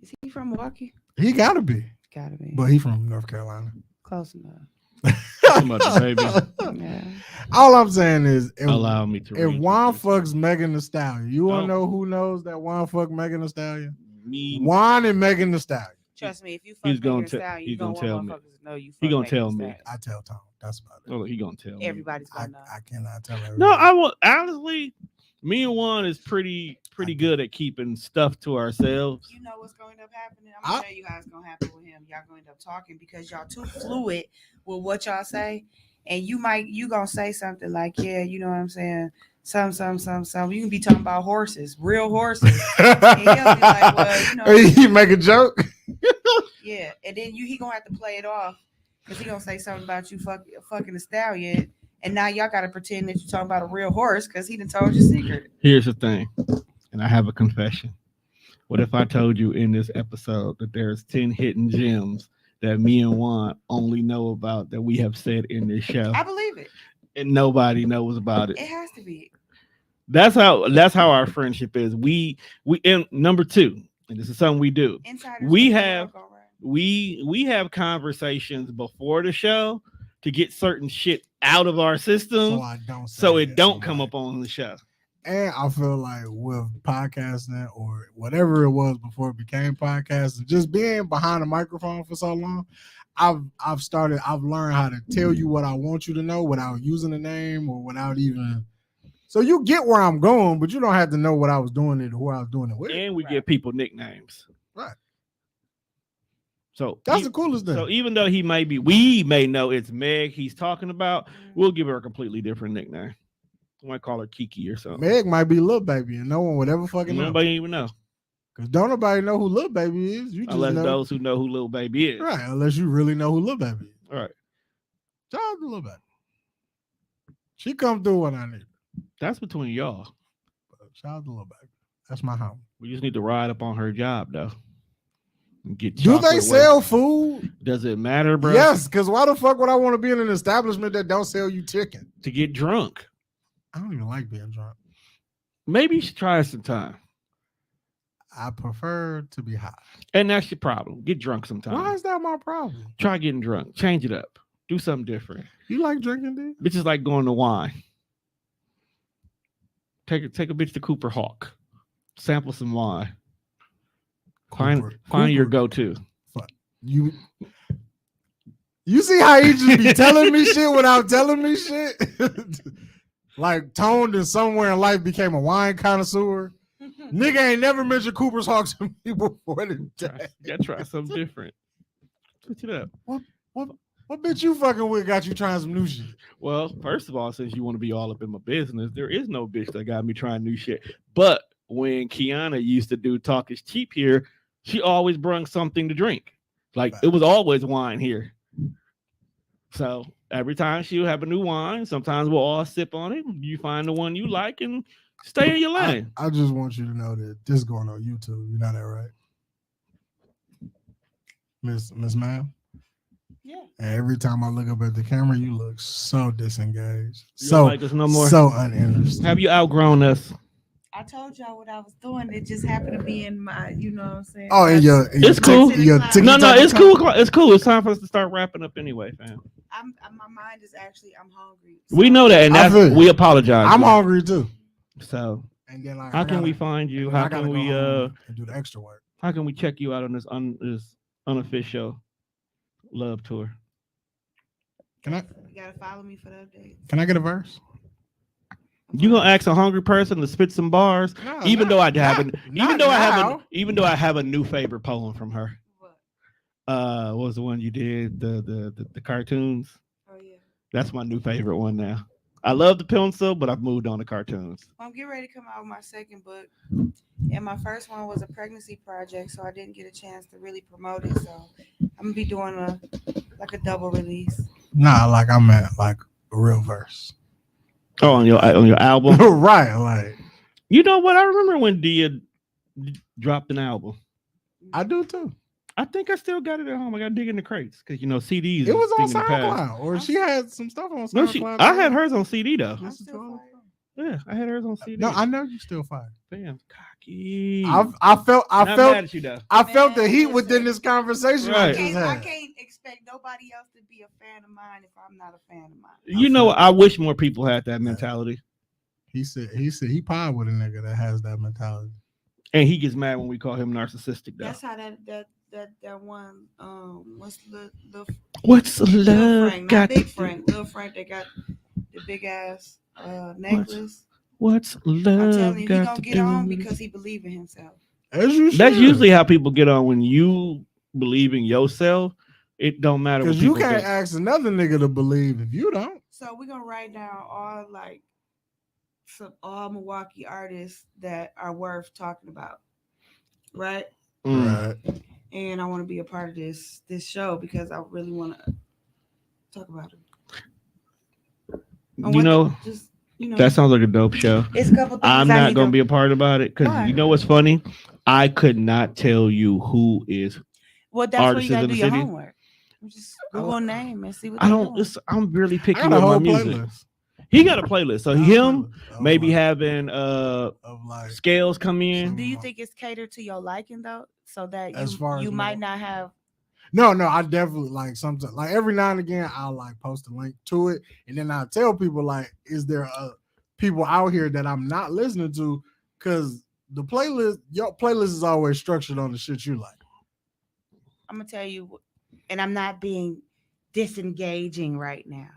Is he from Milwaukee? he gotta be, Gotta be. but he from North Carolina. Close enough. Talking about the baby. Yeah. All I'm saying is, Allow me to. if read Juan this. fucks Megan Thee Stallion, you wanna Oh. know who knows that Juan fucked Megan Thee Stallion? Me, Juan and Megan Thee Stallion. Trust me, if you fuck He's gonna Megan Thee Stallion, he's you gonna don't tell want me. motherfuckers to know you fuck He gonna Megan tell Thee me. Stallion. I tell Tom. That's about it. oh, he gonna tell me. Everybody's gonna know. I cannot tell everybody. No, I will honestly. Me and Juan is pretty good at keeping stuff to ourselves. You know what's going to end up happening? I'm gonna tell you how it's gonna happen with him. Y'all gonna end up talking because y'all too fluid with what y'all say, and you gonna say something like, yeah, you know what I'm saying? Some. You can be talking about horses, real horses. And he'll be like, well, you know, You make a joke. yeah, and then he gonna have to play it off because he gonna say something about you fucking a stallion, and now y'all gotta pretend that you're talking about a real horse because he done told your secret. Here's the thing, and I have a confession. What if I told you in this episode that there's 10 hidden gems that me and Juan only know about that we have said in this show, I believe it. and nobody knows about it? It has to be. That's how our friendship is. We and number two, and this is something we do. Insiders We know what have- y'all go around. We have conversations before the show to get certain shit out of our system so it don't come up on the show. And I feel like with podcasting or whatever it was before it became podcasting, just being behind a microphone for so long, I've learned how to tell you what I want you to know without using a name or without even. So you get where I'm going, but you don't have to know what I was doing it or who I was doing it with. And we give people nicknames. Right. So That's the coolest thing. So even though we may know it's Meg he's talking about, we'll give her a completely different nickname. We might call her Kiki or something. Meg might be Lil Baby, and no one would ever fucking know. Nobody even know. Because don't nobody know who Lil Baby is. You just Unless know. those who know who Lil Baby is. Right, unless you really know who Lil Baby is. All right. Shout out to Lil Baby. She come through when I need her. That's between y'all. But shout out to Lil Baby. That's my home. We just need to ride up on her job though. And get Do they chocolate sell food? Does it matter, bro? Yes, because why the fuck would I want to be in an establishment that don't sell you chicken? To get drunk. I don't even like being drunk. Maybe you should try it sometime. I prefer to be high. And that's your problem. Get drunk sometime. Why is that my problem? Try getting drunk. Change it up. Do something different. You like drinking, dude? Bitches like going to wine. Take a bitch to Cooper Hawk. Sample some wine. Find your go-to. You see how he just be telling me shit without telling me shit? Like Toned and somewhere in life became a wine connoisseur. Nigga ain't never mentioned Cooper's Hawk to me before today. Try something different. Switch it up. What bitch you fucking with got you trying some new shit? Well, first of all, since you want to be all up in my business, there is no bitch that got me trying new shit. But when Kiana used to do Talk is Cheap here, she always brung something to drink. Like it was always wine here. So every time she'll have a new wine, sometimes we'll all sip on it. You find the one you like and stay in your lane. I just want you to know that this is going on YouTube. You know that, right? Miss Ma'am? Yeah. And every time I look up at the camera, you look so disengaged. You don't like us no more? So uninterested. Have you outgrown us? I told y'all what I was doing. It just happened to be in my, you know what I'm saying? Oh, and It's cool. No, it's cool. It's cool. It's time for us to start wrapping up anyway, fam. My mind is actually, I'm hungry. We know that, and we apologize. I'm hungry too. So, and then how can we find you? How can we and do the extra work? How can we check you out on this unofficial love tour? You gotta follow me for the updates. Can I get a verse? You gonna ask a hungry person to spit some bars? No, even though I have a new favorite poem from her. What was the one you did? The cartoons. Oh yeah. That's my new favorite one now. I love the pencil, but I've moved on to cartoons. I'm getting ready to come out with my second book, and my first one was a pregnancy project, so I didn't get a chance to really promote it. So I'm gonna be doing a double release. Nah, like I meant like a real verse. Oh, on your album, right? Like you know what? I remember when Dia dropped an album. I do too. I think I still got it at home. I got to dig in the crates because CDs. It was on thing in the past. SoundCloud, or she had some stuff on No, SoundCloud. I had hers on CD though. I'm still fire. Yeah, I had hers on CD. No, I know you still fire. Damn, cocky. I felt Not mad at you though. I felt the heat Man, within listen. this conversation. Right. I just I had. can't expect nobody else to be a fan of mine if I'm not a fan of mine. You know, I wish more people had that mentality. He said he pie with a nigga that has that mentality. And he gets mad when we call him narcissistic though. That's how that one what's What's Lil love Frank, got not Big to Frank, do? Lil Frank that got the big ass necklace. What's I'm love telling you, he got gonna to get do? on with it? because he believe in himself. As you should. That's usually how people get on when you believe in yourself. It don't matter what because you people can't think. ask another nigga to believe if you don't. So we're gonna write down all Milwaukee artists that are worth talking about, right? Mm. Right. And I want to be a part of this show because I really want to talk about it. That sounds like a dope show. It's a couple things I'm I not need gonna to- be a part about it because Why? you know what's funny? I could not tell you who is. Well, that's where artists you gotta in do the your city. homework. You just Google name and see what I they're don't. doing. I'm really I picky got with a my whole music. playlist. He got a playlist, so I got a him playlist of maybe like- having of like scales come in. Do you think it's catered to your liking though, so that As far as you might my- not have? No, I definitely like sometimes like every now and again I'll like post a link to it and then I'll tell people like, is there people out here that I'm not listening to? Because your playlist is always structured on the shit you like. I'm gonna tell you, and I'm not being disengaging right now.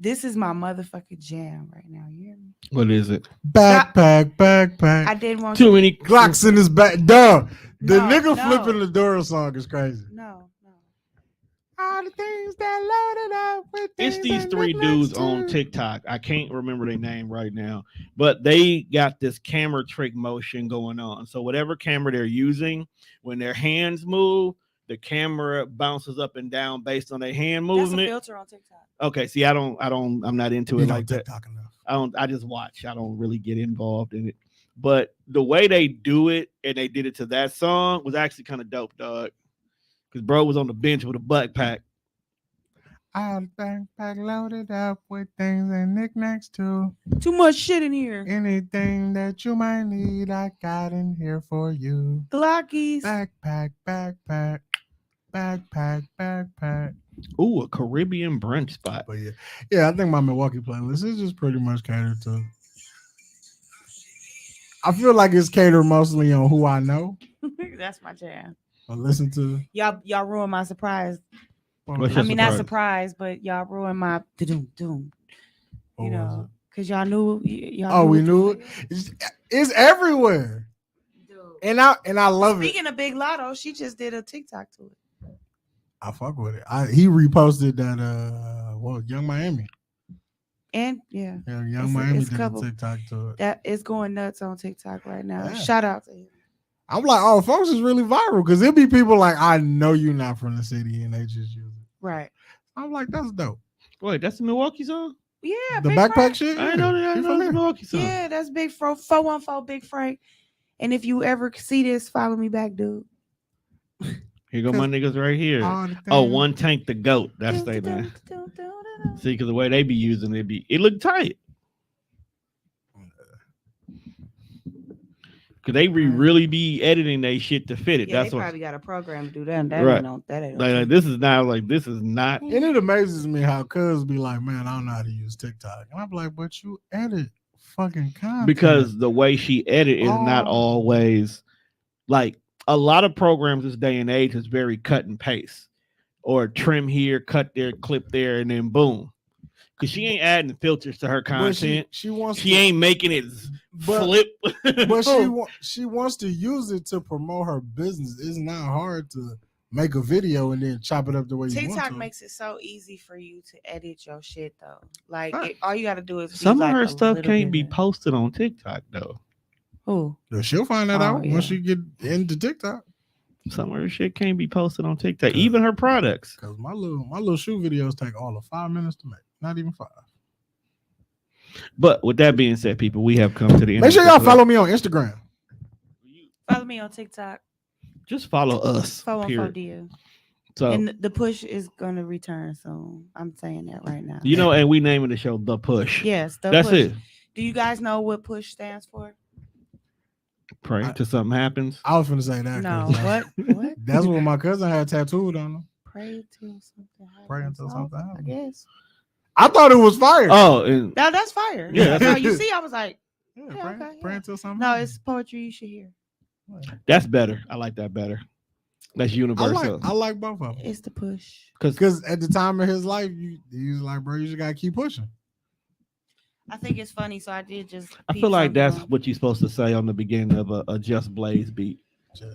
This is my motherfucking jam right now. You hear me? What is it? Backpack. I didn't want Too many Glocks in his back. Duh. The No, nigga no. flipping the door song is crazy. No. All the things that loaded up with It's things these that three look dudes nice on too. TikTok. I can't remember their name right now, but they got this camera trick motion going on. So whatever camera they're using, when their hands move, the camera bounces up and down based on their hand That's a movement. filter on TikTok. Okay, see, I'm not into You it don't like that. TikTok enough. I just watch. I don't really get involved in it. But the way they do it, and they did it to that song, was actually kind of dope, dog. Because bro was on the bench with a backpack. All the backpack loaded up with things and knickknacks too. Too much shit in here. Anything that you might need, I got in here for you. Glockies. Backpack. Ooh, a Caribbean brunch spot. But yeah, I think my Milwaukee playlist is just pretty much catered to. I feel like it's catered mostly on who I know That's my jam. or listen to. Y'all ruined my surprise. What's I your mean, not surprise? surprise, but y'all ruined my doom. What You was know, because y'all knew. Y'all Oh, we what knew to it. It's everywhere, say. Dude. and I love it. Speaking of Big Lotto, she just did a TikTok to it. I fuck with it. He reposted that Young Miami. And yeah, Yeah, Young It's a- Miami it's a did couple. a TikTok to it. that is going nuts on TikTok right now. Yeah. Shout out to him. I'm like, oh, folks is really viral because it be people like, I know you're not from the city, and they just use it. Right. I'm like, that's dope. Wait, that's the Milwaukee song? Yeah. The Big backpack Frank. shit. I didn't know that. I He didn't from know that's there. a Milwaukee song. Yeah, that's Big 414 Big Frank. And if you ever see this, follow me back, dude. Here go my niggas right here. All the Oh, things- One Tank the GOAT. That's they man. See, because the way they be using it look tight. Because they really be editing they shit to fit it. Yeah, That's they what. probably got a program to do that. That Right. ain't no, that ain't no Like, trick. this is not. And it amazes me how cuz be like, man, I don't know how to use TikTok. And I'm like, but you edit fucking content. Because the way she edit is not Oh. always like a lot of programs this day and age is very cut and paste or trim here, cut there, clip there, and then boom. Because she ain't adding filters to her But content. she wants She to, ain't making it but, flip. but she wants to use it to promote her business. It's not hard to make a video and then chop it up the way you want TikTok to. makes it so easy for you to edit your shit though. Like Right. all you got to do is be Some of like her a stuff little can't be bit- posted on TikTok though. Who? Yeah, she'll find that Oh, out yeah. once she get into TikTok. Some of her shit can't be posted on TikTok. Even her products. Because my little shoe videos take all of 5 minutes to make. Not even 5. But with that being said, people, we have come to the end. Make of sure this y'all episode. follow me on Instagram. Follow me on TikTok. Just follow us. 414DU. So And the push is gonna return soon. I'm saying that right now. you know, and we naming the show The Push. Yes, That's push. it. Do you guys know what push stands for? Pray till something happens. I was gonna say that. No. What? What? That's what my cousin had tattooed on him. Pray till something happens. Pray until something I happens. guess. I thought it was fire. Oh, and Now that's fire. Yeah. No, you see, I was like, Yeah, Yeah, pray, okay, pray yeah. until something no, happens. it's poetry you should hear. that's better. I like that better. That's universal. I like both of them. It's the push. Because at the time of his life, he was like, bro, you just gotta keep pushing. I think it's funny, so I did just. I peep feel like something that's on- what you're supposed to say on the beginning of a Just Blaze beat.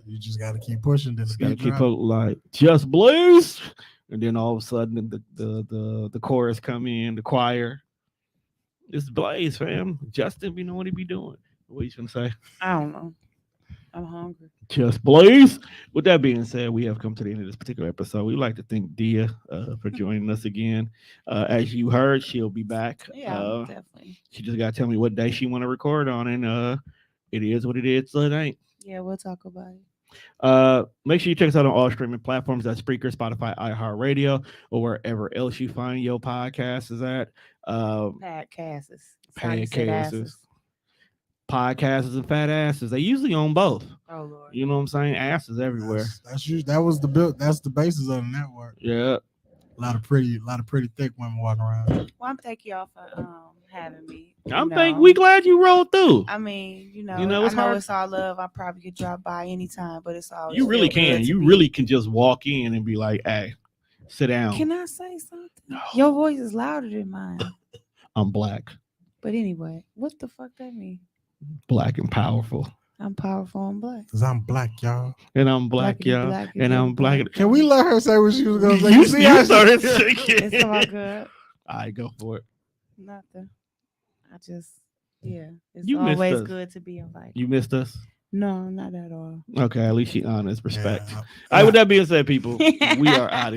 You just gotta keep pushing. Then Just the gotta beat keep drop. it like Just Blaze, and then all of a sudden the chorus come in, the choir. It's Blaze, fam. Justin be know what he be doing. What you gonna say? I don't know. I'm hungry. Just Blaze. With that being said, we have come to the end of this particular episode. We'd like to thank Dia for joining us again. As you heard, she'll be back. Yeah, definitely. She just got to tell me what day she want to record on, and it is what it is. So it ain't. Yeah, we'll talk about it. Make sure you check us out on all streaming platforms. That's Spreaker, Spotify, iHeartRadio, or wherever else you find your podcasts is at. Podcasts and fat asses. They usually own both. Oh Lord. You know what I'm saying? Asses everywhere. That was the build. That's the basis of the network. Yeah. A lot of pretty thick women walking around. Well, I'm thank y'all for having me. We glad you rolled through. I mean, it's I know hard. it's all love. I probably could drop by anytime, but it's all You really can. You really can just walk in and be like, "Hey, sit down." Can I say something? No. Your voice is louder than mine. I'm black, But anyway, what the fuck that mean? black and powerful, I'm powerful and black. Cause I'm black, y'all. and I'm black, y'all, and I'm black. Can we let her say what she was gonna say? You see how she- started singing. It's all good. All right, go for it. Nothing. I just, it's You missed always us. good to be invited. You missed us. No, not at all. Okay, at least she honest. Respect. Yeah. All right, with that being said, people, we are out of